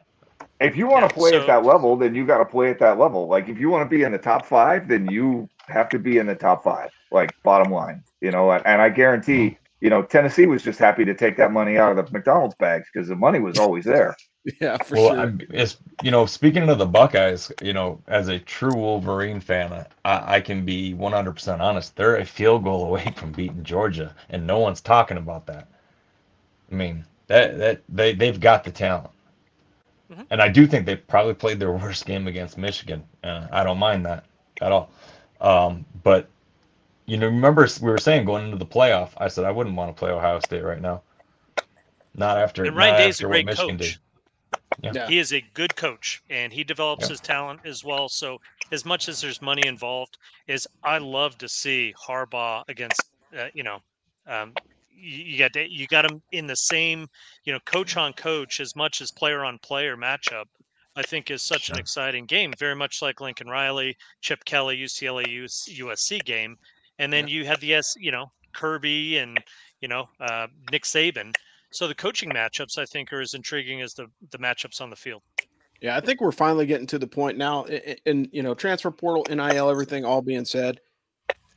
If you want to play at that level, then you got to play at that level. Like if you want to be in the top 5, then you have to be in the top 5. Like bottom line, and I guarantee, Tennessee was just happy to take that money out of the McDonald's bags because the money was always there. Yeah, for sure. It's, speaking of the Buckeyes, as a true Wolverine fan, I can be 100% honest. They're a field goal away from beating Georgia, and no one's talking about that. I mean, they've got the talent. Mm-hmm. And I do think they probably played their worst game against Michigan. I don't mind that at all. But, remember we were saying going into the playoff, I said I wouldn't want to play Ohio State right now. Not after. And Ryan Day's a great Michigan coach. Did. Yeah. He is a good coach, and he develops his talent as well. So as much as there's money involved, I love to see Harbaugh against, you got him in the same, coach on coach as much as player on player matchup I think is such an exciting game, very much like Lincoln Riley, Chip Kelly, UCLA USC game. And then you have the Kirby and Nick Saban. So the coaching matchups I think are as intriguing as the matchups on the field. Yeah, I think we're finally getting to the point now, and transfer portal, NIL, everything all being said.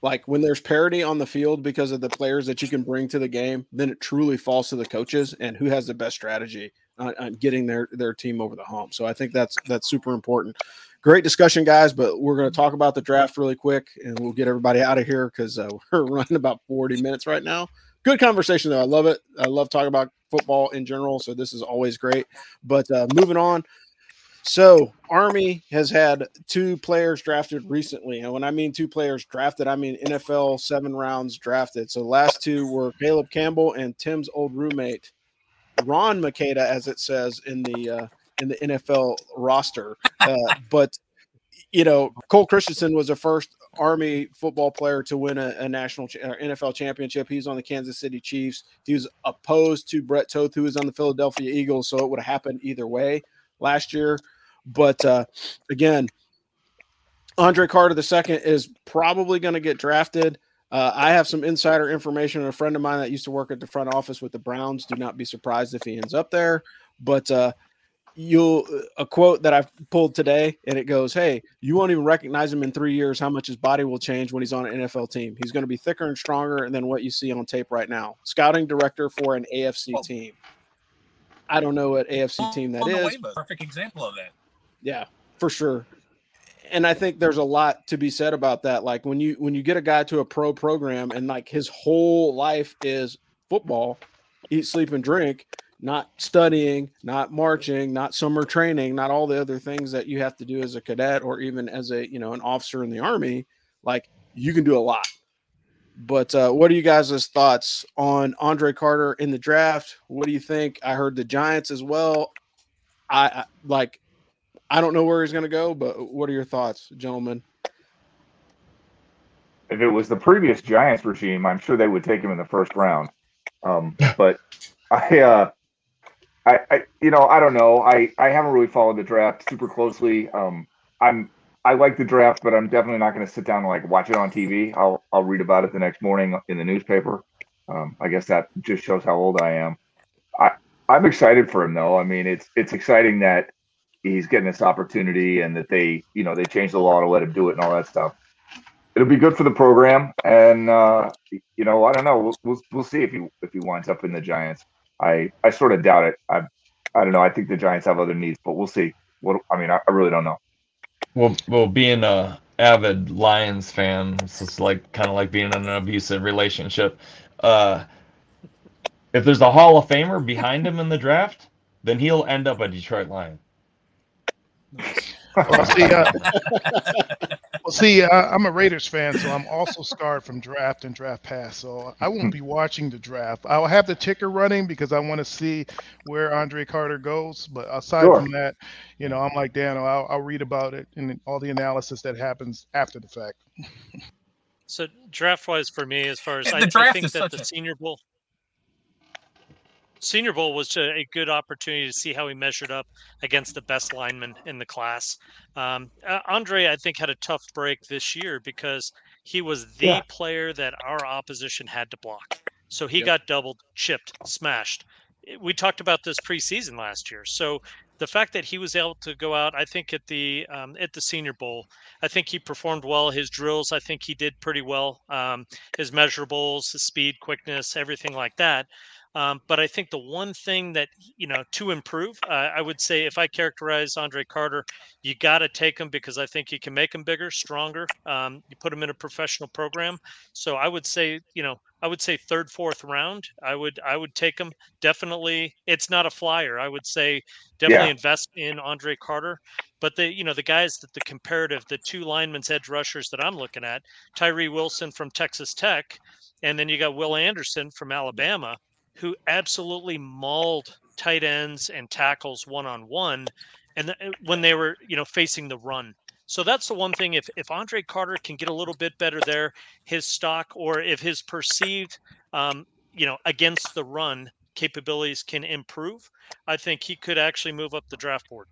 Like when there's parity on the field because of the players that you can bring to the game, then it truly falls to the coaches and who has the best strategy on getting their team over the hump. So I think that's super important. Great discussion, guys, but we're going to talk about the draft really quick and we'll get everybody out of here because we're running about 40 minutes right now. Good conversation, though. I love it. I love talking about football in general, so this is always great. But moving on. So Army has had 2 players drafted recently. And when I mean 2 players drafted, I mean NFL 7 rounds drafted. So the last 2 were Caleb Campbell and Tim's old roommate, Ron Makeda, as it says in the NFL roster. But Cole Christensen was the first Army football player to win a national NFL championship. He's on the Kansas City Chiefs. He was opposed to Brett Toth, who was on the Philadelphia Eagles. So it would have happened either way last year. But again, Andre Carter II is probably going to get drafted. I have some insider information. A friend of mine that used to work at the front office with the Browns. Do not be surprised if he ends up there. But a quote that I pulled today, and it goes, "Hey, you won't even recognize him in 3 years. How much his body will change when he's on an NFL team? He's going to be thicker and stronger than what you see on tape right now." Scouting director for an AFC team. I don't know what AFC team that is. Perfect example of that. Yeah, for sure. And I think there's a lot to be said about that. Like when you get a guy to a pro program and like his whole life is football, eat, sleep, and drink, not studying, not marching, not summer training, not all the other things that you have to do as a cadet or even as a an officer in the Army, like you can do a lot. But what are you guys' thoughts on Andre Carter in the draft? What do you think? I heard the Giants as well. I don't know where he's going to go, but what are your thoughts, gentlemen? If it was the previous Giants regime, I'm sure they would take him in the first round. But I don't know. I haven't really followed the draft super closely. I like the draft, but I'm definitely not going to sit down and like watch it on TV. I'll read about it the next morning in the newspaper. I guess that just shows how old I am. I'm excited for him though. I mean, it's exciting that he's getting this opportunity and that they changed the law to let him do it and all that stuff. It'll be good for the program, and I don't know. We'll see if he winds up in the Giants. I sort of doubt it. I don't know. I think the Giants have other needs, but we'll see. I really don't know. Well, being a avid Lions fan, it's just kind of like being in an abusive relationship. If there's a Hall of Famer behind him in the draft, then he'll end up a Detroit Lion. I'm a Raiders fan, so I'm also scarred from draft and draft pass. So I won't be watching the draft. I'll have the ticker running because I want to see where Andre Carter goes. But aside from that, I'm like Dan. I'll read about it and all the analysis that happens after the fact. So draft-wise for me, as far as I think that the Senior Bowl was a good opportunity to see how he measured up against the best linemen in the class. Andre, I think, had a tough break this year because he was the player that our opposition had to block. So he got doubled, chipped, smashed. We talked about this preseason last year. So the fact that he was able to go out, I think at the Senior Bowl, I think he performed well. His drills, I think he did pretty well. His measurables, his speed, quickness, everything like that. But I think the one thing that, to improve, I would say if I characterize Andre Carter, you got to take him because I think you can make him bigger, stronger. You put him in a professional program. So I would say, third, fourth round, I would take him. Definitely. It's not a flyer. I would say definitely invest in Andre Carter. But the guys the comparative, the 2 linemen's edge rushers that I'm looking at, Tyree Wilson from Texas Tech, and then you got Will Anderson from Alabama, who absolutely mauled tight ends and tackles one-on-one, and when they were, facing the run. So that's the one thing. If Andre Carter can get a little bit better there, his stock, or if his perceived, against the run capabilities can improve, I think he could actually move up the draft board.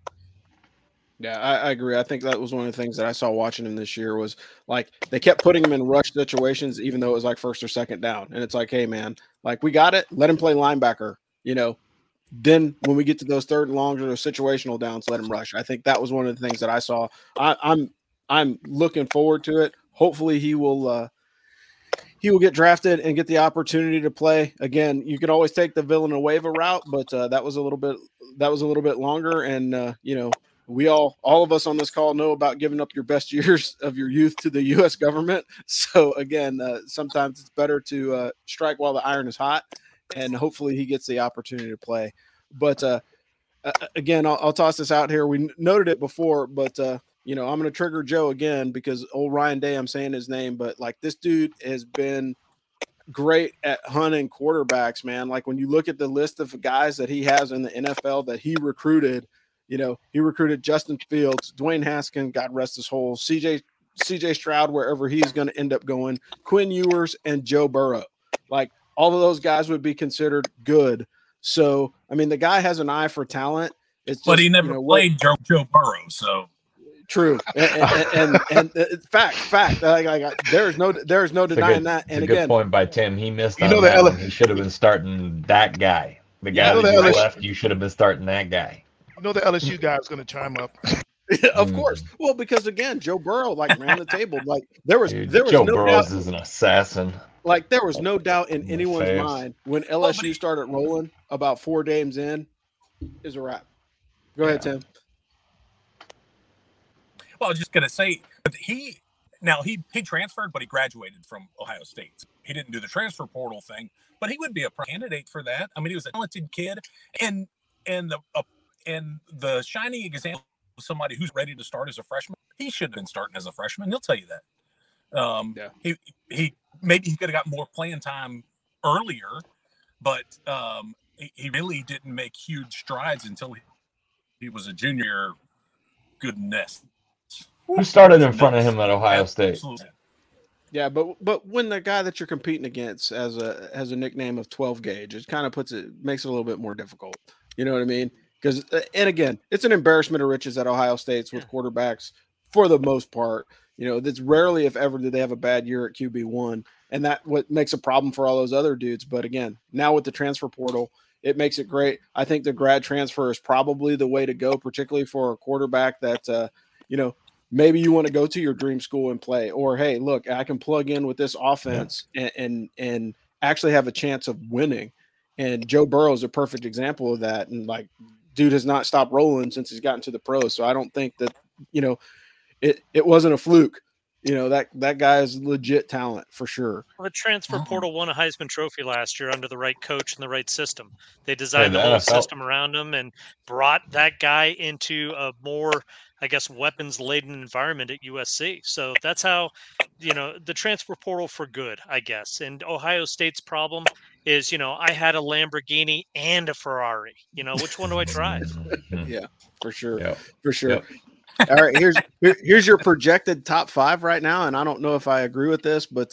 Yeah, I agree. I think that was one of the things that I saw watching him this year was like they kept putting him in rush situations, even though it was like first or second down. And it's like, hey, man, like we got it. Let him play linebacker. Then when we get to those third and longs or those situational downs, let him rush. I think that was one of the things that I saw. I'm looking forward to it. Hopefully he will get drafted and get the opportunity to play. Again, you could always take the Villanueva route, but that was a little bit longer. And we all of us on this call know about giving up your best years of your youth to the U.S. government. So again, sometimes it's better to strike while the iron is hot, and hopefully he gets the opportunity to play. But again, I'll toss this out here. We noted it before, but I'm going to trigger Joe again because old Ryan Day, I'm saying his name, but like this dude has been great at hunting quarterbacks, man. Like when you look at the list of guys that he has in the NFL that he recruited, he recruited Justin Fields, Dwayne Haskins, God rest his soul, CJ Stroud, wherever he's going to end up going, Quinn Ewers, and Joe Burrow. Like all of those guys would be considered good. So, I mean, the guy has an eye for talent. It's just, but he never played Joe Burrow, so true. And fact. There's no denying that. And again, good point by Tim. He missed on that one. He should have been starting that guy. The guy that you left, you should have been starting that guy. The LSU guy is going to chime up. Of course. Well, because again, Joe Burrow ran the table. Like there was Joe no Burrows doubt, is an assassin. Like there was no doubt in anyone's mind when LSU started rolling about 4 games in, is a wrap. Go ahead, Tim. Well, I was just gonna say, but he transferred, but he graduated from Ohio State. He didn't do the transfer portal thing, but he would be a candidate for that. I mean, he was a talented kid, and the shining example of somebody who's ready to start as a freshman. He should have been starting as a freshman. He'll tell you that. He maybe he could have got more playing time earlier, but he really didn't make huge strides until he was a junior. Goodness. Who started in front of him at Ohio State? Absolutely. Yeah, but when the guy that you're competing against has a nickname of 12 gauge, it kind of makes it a little bit more difficult. You know what I mean? Because and again, it's an embarrassment of riches at Ohio State's with quarterbacks for the most part. That's rarely, if ever, did they have a bad year at QB1, and that what makes a problem for all those other dudes. But again, now with the transfer portal, it makes it great. I think the grad transfer is probably the way to go, particularly for a quarterback that maybe you want to go to your dream school and play, or hey, look, I can plug in with this offense and actually have a chance of winning. And Joe Burrow is a perfect example of that. And like, dude has not stopped rolling since he's gotten to the pros. So I don't think that it wasn't a fluke. That guy is legit talent for sure. Well, the transfer portal won a Heisman Trophy last year under the right coach and the right system. They designed the whole system around him and brought that guy into a more, I guess, weapons-laden environment at USC. So that's how, the transfer portal for good, I guess. And Ohio State's problem is, I had a Lamborghini and a Ferrari. Which one do I drive? Yeah, for sure. Yep. For sure. Yep. All right, here's your projected top 5 right now, and I don't know if I agree with this, but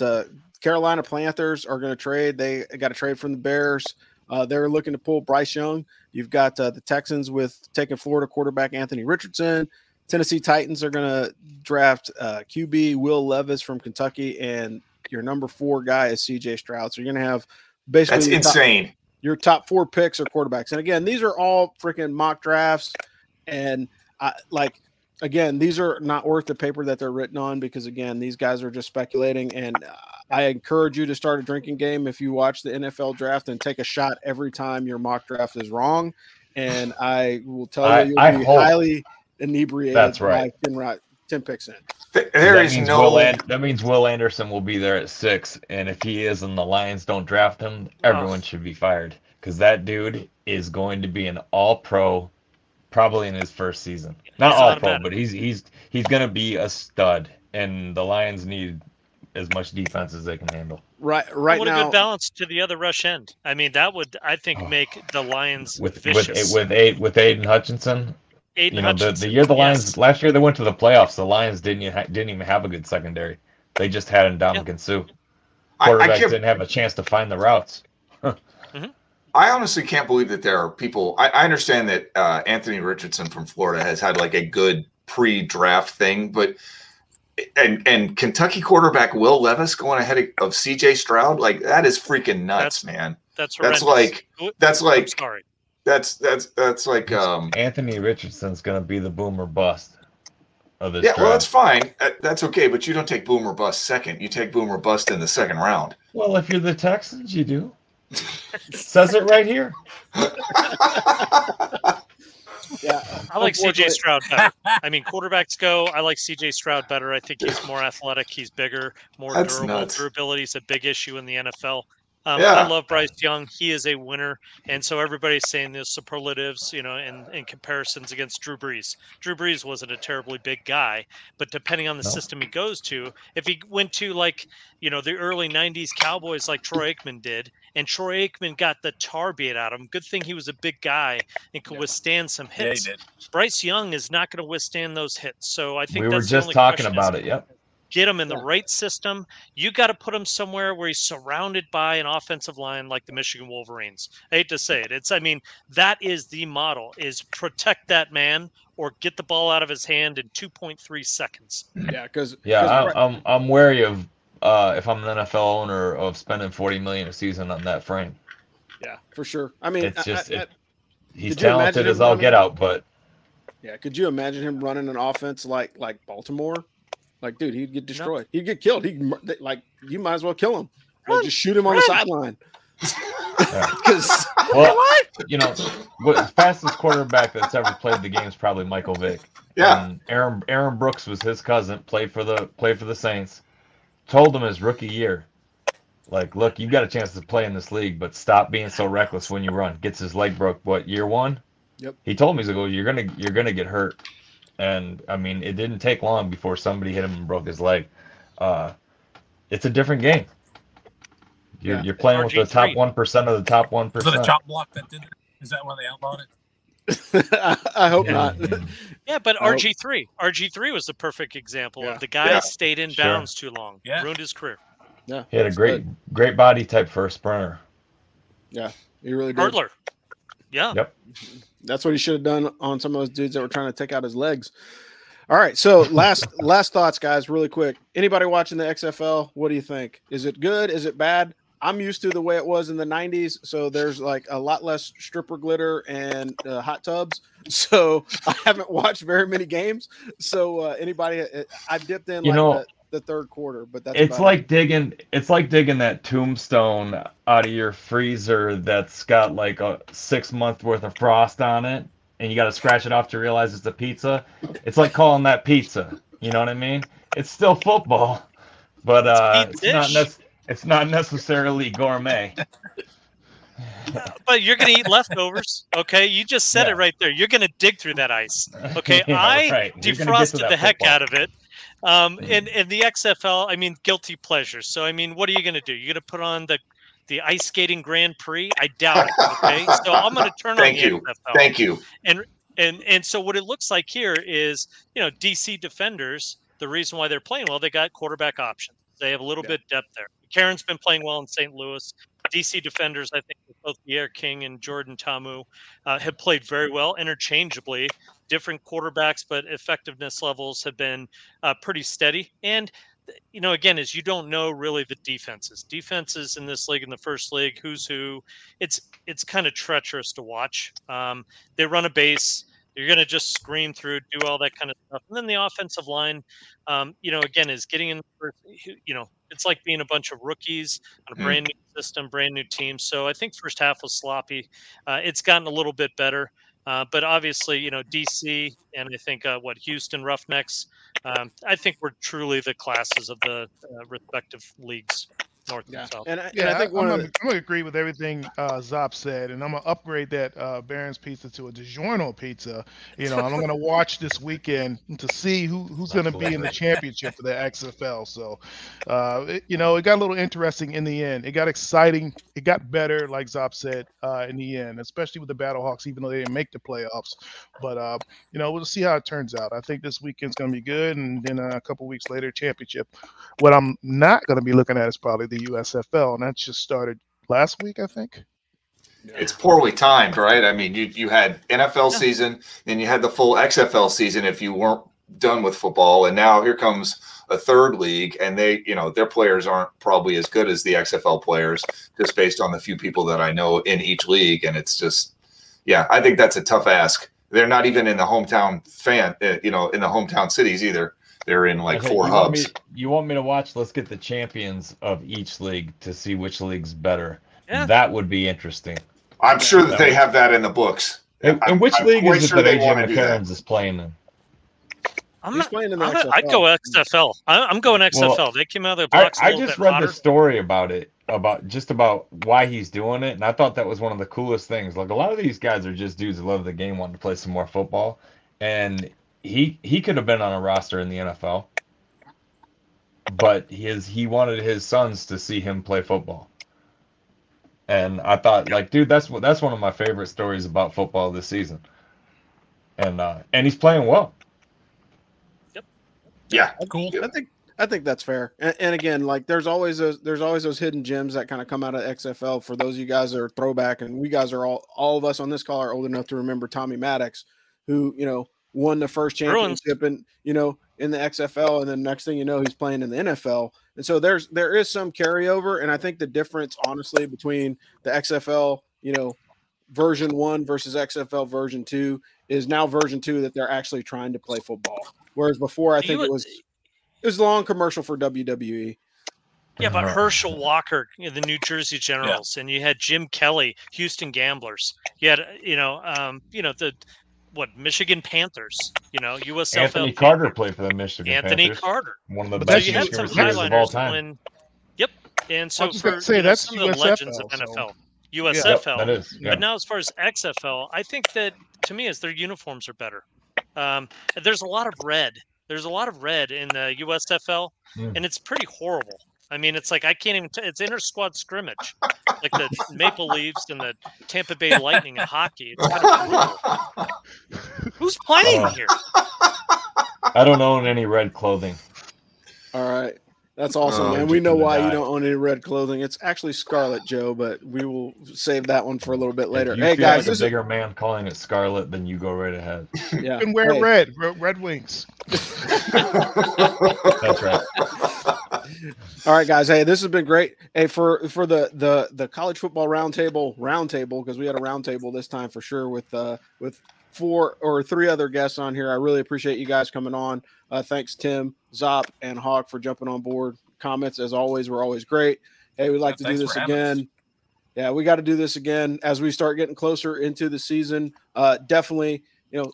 Carolina Panthers are going to trade. They got to trade from the Bears. They're looking to pull Bryce Young. You've got the Texans with taking Florida quarterback Anthony Richardson. Tennessee Titans are going to draft QB Will Levis from Kentucky, and your number 4 guy is CJ Stroud. So you're going to have basically that's insane. Your top 4 picks are quarterbacks, and again, these are all freaking mock drafts, and again, these are not worth the paper that they're written on because, again, these guys are just speculating. And I encourage you to start a drinking game if you watch the NFL draft and take a shot every time your mock draft is wrong. And I will tell you'll be highly inebriated. That's right. By 10 picks in. That means Will Anderson will be there at 6. And if he is and the Lions don't draft him, everyone should be fired because that dude is going to be an all-pro probably in his first season. Not all pro, but he's going to be a stud, and the Lions need as much defense as they can handle. Right what now, a good balance to the other rush end. I mean, that would, I think, make the Lions vicious. With Aiden Hutchinson. The year the Lions last year they went to the playoffs. The Lions didn't even have a good secondary. They just had Ndamukong Suh. Quarterbacks didn't have a chance to find the routes. I honestly can't believe that there are people. I understand that Anthony Richardson from Florida has had like a good pre-draft thing, but and Kentucky quarterback Will Levis going ahead of C.J. Stroud, like that is freaking nuts, man. That's horrendous. Sorry. That's like Anthony Richardson's going to be the boomer bust of this draft. Well, that's fine. That's okay, but you don't take boomer bust second. You take boomer bust in the second round. Well, if you're the Texans, you do. Says it right here. Yeah, I like C.J. Stroud better. I mean, quarterbacks go. I like C.J. Stroud better. I think he's more athletic. He's bigger, more durable. Nuts. Durability is a big issue in the NFL. I love Bryce Young. He is a winner. And so everybody's saying the superlatives, in comparisons against Drew Brees. Drew Brees wasn't a terribly big guy, but depending on the system he goes to, if he went to the early 90s Cowboys like Troy Aikman did, and Troy Aikman got the tar beat out of him, good thing he was a big guy and could withstand some hits. Yeah, he did. Bryce Young is not going to withstand those hits. So I think we that's were just talking about it. Yep. Get him in the right system. You got to put him somewhere where he's surrounded by an offensive line like the Michigan Wolverines. I hate to say it. That is the model, is protect that man or get the ball out of his hand in 2.3 seconds. Yeah, I'm wary of if I'm an NFL owner of spending $40 million a season on that frame. Yeah, for sure. I mean, it's just he's talented as all get out, but yeah, could you imagine him running an offense like Baltimore? Like, dude, he'd get destroyed. He'd get killed. You might as well kill him. Like, just shoot him on the sideline. The fastest quarterback that's ever played the game is probably Michael Vick. Yeah. And Aaron Brooks was his cousin. Played for the Saints. Told him his rookie year, like, look, you got a chance to play in this league, but stop being so reckless when you run. Gets his leg broke. Year one? Yep. He told me, he's like, you're gonna get hurt. And I mean, it didn't take long before somebody hit him and broke his leg. It's a different game. You're playing with the top 1% of the top 1%. Was it a chop block that did it? Is that why they outlawed it? I hope not. Yeah, but RG3 was the perfect example of the guy stayed in bounds too long. Yeah. Ruined his career. Yeah. He had a great body type for a sprinter. Yeah, he really did. Hurdler. Yeah. Yep. That's what he should have done on some of those dudes that were trying to take out his legs. All right. So last thoughts, guys, really quick. Anybody watching the XFL? What do you think? Is it good? Is it bad? I'm used to the way it was in the 90s. So there's like a lot less stripper glitter and hot tubs. So I haven't watched very many games. So anybody, I dipped in the third quarter, but that's like digging that tombstone out of your freezer that's got like a 6 month worth of frost on it, and you got to scratch it off to realize it's a pizza. It's like calling that pizza. You know what I mean? It's still football, but it's not necessarily gourmet. But you're going to eat leftovers, okay? You just said it right there. You're going to dig through that ice, okay? I defrosted the heck out of it. In the XFL, I mean, guilty pleasures. So, I mean, what are you going to do? You're going to put on the ice skating Grand Prix? I doubt it, okay? So I'm going to turn on the XFL. Thank you. And so what it looks like here is, DC defenders, the reason why they're playing well, they got quarterback options. They have a little bit depth there. Karen's been playing well in St. Louis. DC defenders, I think both Pierre King and Jordan Ta'amu have played very well interchangeably. Different quarterbacks, but effectiveness levels have been pretty steady. And, again, as you don't know really the defenses in this league, in the first league, who's who, it's kind of treacherous to watch. They run a base. You're going to just scream through, do all that kind of stuff. And then the offensive line, again, is getting in, it's like being a bunch of rookies on a brand new system, brand new team. So I think first half was sloppy. It's gotten a little bit better. But obviously, DC and I think Houston Roughnecks, I think we're truly the classes of the respective leagues. North and South. And I think I'm going to agree with everything Zop said, and I'm going to upgrade that Barron's Pizza to a DiGiorno pizza. I'm going to watch this weekend to see who's going to be in the championship for the XFL. So, it got a little interesting in the end. It got exciting. It got better, like Zop said, in the end, especially with the Battlehawks, even though they didn't make the playoffs. But, we'll see how it turns out. I think this weekend's going to be good, and then a couple weeks later, championship. What I'm not going to be looking at is probably the USFL, and that just started last week, I think. It's poorly timed, right? I mean, you had NFL season, then you had the full XFL season if you weren't done with football. And now here comes a third league, and they, their players aren't probably as good as the XFL players, just based on the few people that I know in each league. And it's just, I think that's a tough ask. They're not even in the hometown in the hometown cities either. They're in like four hubs. You want me to watch? Let's get the champions of each league to see which league's better. Yeah. That would be interesting. I'm sure that they have that in the books. And which league is it sure that they want AJ to do that. McCarron's is playing in? He's playing in the XFL. I'd go XFL. I'm going XFL. Well, they came out of the blocks. I just read the story about it, about why he's doing it, and I thought that was one of the coolest things. Like, a lot of these guys are just dudes who love the game, wanting to play some more football, and he could have been on a roster in the NFL, but he wanted his sons to see him play football. And I thought, like, dude, that's one of my favorite stories about football this season. And he's playing well. Yep. Yeah. Cool. I think that's fair. And again, like, there's always those hidden gems that kind of come out of XFL. For those of you guys that are throwback, and we guys are all of us on this call are old enough to remember Tommy Maddox, who won the first championship in the XFL, and then next thing you know, he's playing in the NFL. And so there is some carryover, and I think the difference, honestly, between the XFL, version 1 versus XFL version 2 is now version 2 that they're actually trying to play football. Whereas before, I think it was a long commercial for WWE. Yeah, but Herschel Walker, the New Jersey Generals, and you had Jim Kelly, Houston Gamblers. You had, Michigan Panthers, USFL. Anthony Carter played for the Michigan Anthony Panthers. Carter. One of the So best you had some players of all highlighters time. Yep. And so for that's some of the legends of NFL. USFL. Yep, that is, yeah. But now as far as XFL, I think that, to me, is their uniforms are better. There's a lot of red. There's a lot of red in the USFL, and it's pretty horrible. I mean, it's like I can't even. It's inter-squad scrimmage, like the Maple Leafs and the Tampa Bay Lightning in hockey. It's kind of brutal. Who's playing here? I don't own any red clothing. All right. That's awesome, man. We know why you don't own any red clothing. It's actually scarlet, Joe, but we will save that one for a little bit later. If you hey, feel guys. like a bigger man calling it scarlet, then you go right ahead. Yeah. You can wear Red Wings. That's right. All right, guys. Hey, this has been great. Hey, for the college football roundtable, because we had a roundtable this time for sure with 4 or 3 other guests on here. I really appreciate you guys coming on. Thanks, Tim, Zop, and Hawk for jumping on board. Comments, as always, were always great. Hey, we'd like to do this again. Yeah, we got to do this again as we start getting closer into the season. Definitely,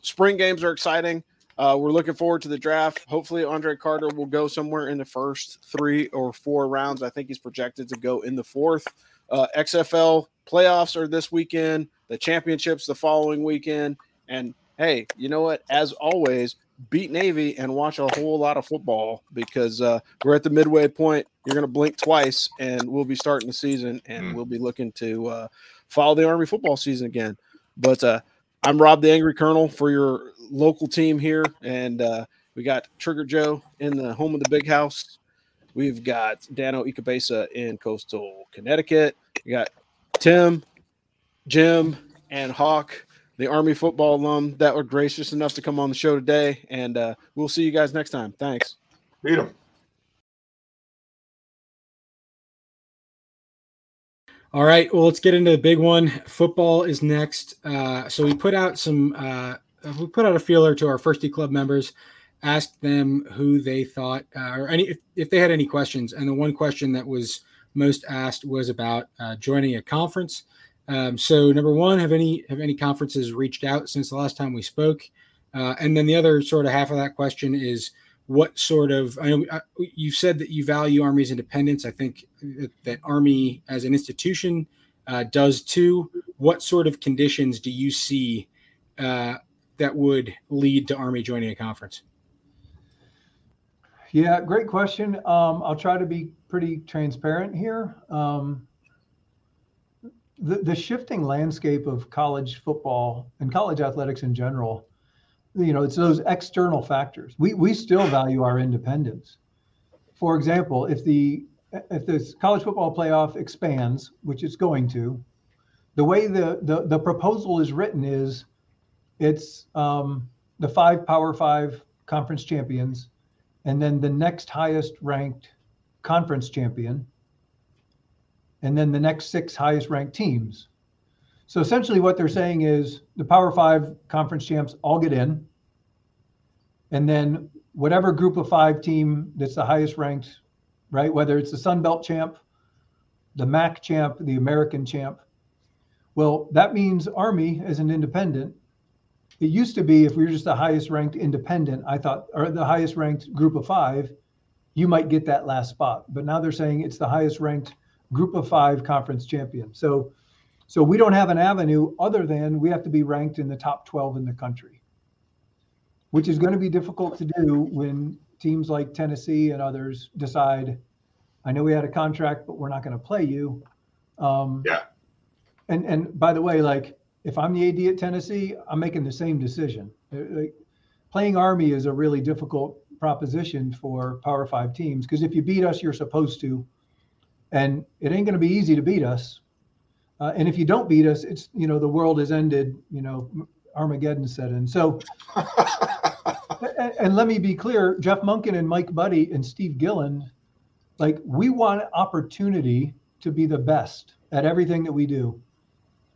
spring games are exciting. We're looking forward to the draft. Hopefully, Andre Carter will go somewhere in the first 3 or 4 rounds. I think he's projected to go in the 4th. XFL playoffs are this weekend. The championships the following weekend. And hey, you know what? As always, beat Navy and watch a whole lot of football, because we're at the midway point. You're going to blink twice, and we'll be starting the season, and we'll be looking to follow the Army football season again. But I'm Rob the Angry Colonel for your local team here, and we got Trigger Joe in the home of the big house. We've got Dano Ikebesa in coastal Connecticut. We got Tim, Jim, and Hawk, the Army football alum that were gracious enough to come on the show today. And we'll see you guys next time. Thanks. Beat 'em. All right. Well, let's get into the big one. Football is next. So we put out a feeler to our First D Club members, asked them who they thought, if they had any questions. And the one question that was most asked was about joining a conference. So number one, have any conferences reached out since the last time we spoke? And then the other sort of half of that question is, what sort of, I know you said that you value Army's independence. I think that Army as an institution does too. What sort of conditions do you see that would lead to Army joining a conference? Yeah, great question. I'll try to be pretty transparent here. The shifting landscape of college football and college athletics in general, it's those external factors. We still value our independence. For example, if the college football playoff expands, which it's going to, the way the proposal is written is it's the 5 Power 5 conference champions, and then the next highest ranked conference champion, and then the next 6 highest ranked teams. So essentially what they're saying is the Power 5 conference champs all get in, and then whatever group of 5 team that's the highest ranked, right? Whether it's the Sun Belt champ, the MAC champ, the American champ. Well, that means Army as an independent. It used to be if we were just the highest ranked independent, I thought, or the highest ranked group of 5, you might get that last spot. But now they're saying it's the highest ranked group of 5 conference champion. So we don't have an avenue other than we have to be ranked in the top 12 in the country, which is going to be difficult to do when teams like Tennessee and others decide, I know we had a contract, but we're not going to play you. Yeah. And by the way, like if I'm the AD at Tennessee, I'm making the same decision. Like, playing Army is a really difficult proposition for Power 5 teams, because if you beat us, you're supposed to, and it ain't going to be easy to beat us. And if you don't beat us, it's, you know, the world has ended, you know, Armageddon set in. So, and let me be clear, Jeff Monken and Mike Buddy and Steve Gillen, like, we want opportunity to be the best at everything that we do.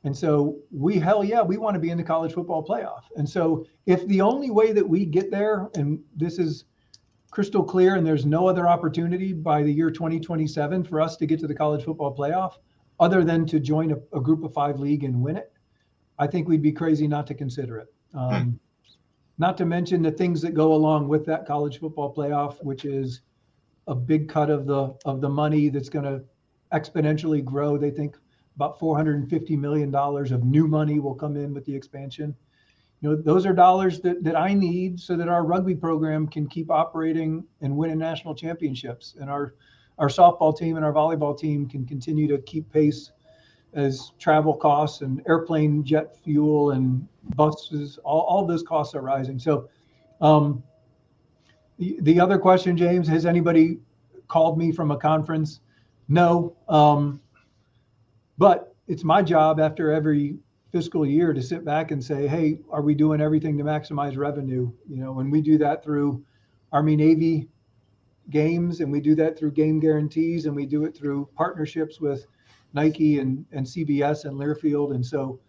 And so hell yeah, we want to be in the college football playoff. And so if the only way that we get there, and this is crystal clear, and there's no other opportunity by the year 2027 for us to get to the college football playoff, other than to join a group of 5 league and win it, I think we'd be crazy not to consider it. Not to mention the things that go along with that college football playoff, which is a big cut of the money that's going to exponentially grow. They think about $450 million of new money will come in with the expansion. You know, those are dollars that I need so that our rugby program can keep operating and winning national championships, and our softball team and our volleyball team can continue to keep pace as travel costs and airplane jet fuel and buses, all those costs are rising. So the other question, James, has anybody called me from a conference? No. But it's my job after every fiscal year to sit back and say, hey, are we doing everything to maximize revenue? You know, and we do that through Army-Navy games, and we do that through game guarantees, and we do it through partnerships with Nike and CBS and Learfield. And so,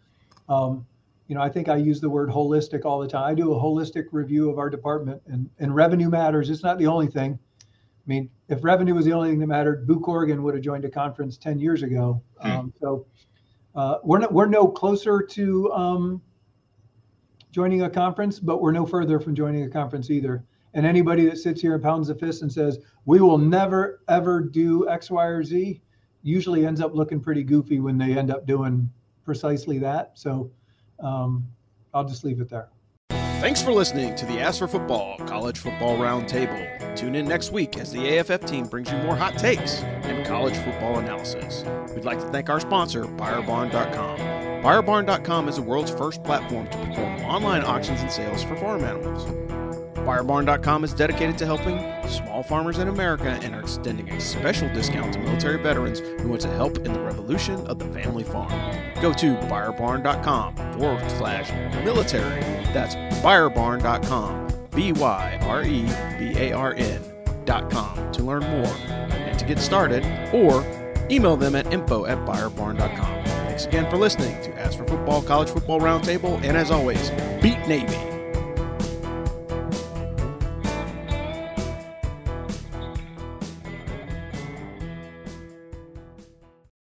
you know, I think I use the word holistic all the time. I do a holistic review of our department, and revenue matters. It's not the only thing. I mean, if revenue was the only thing that mattered, Boo Corrigan would have joined a conference 10 years ago. So we're no closer to joining a conference, but we're no further from joining a conference either. And anybody that sits here and pounds the fist and says, we will never, ever do X, Y, or Z, usually ends up looking pretty goofy when they end up doing precisely that. So I'll just leave it there. Thanks for listening to the Ask for Football College Football Roundtable. Tune in next week as the AFF team brings you more hot takes and college football analysis. We'd like to thank our sponsor, BuyerBarn.com. BuyerBarn.com is the world's first platform to perform online auctions and sales for farm animals. BuyerBarn.com is dedicated to helping small farmers in America and are extending a special discount to military veterans who want to help in the revolution of the family farm. Go to BuyerBarn.com/military. That's BuyerBarn.com, BYREBARN.com to learn more and to get started, or email them at info@BuyerBarn.com. Thanks again for listening to Ask for Football College Football Roundtable, and as always, beat Navy.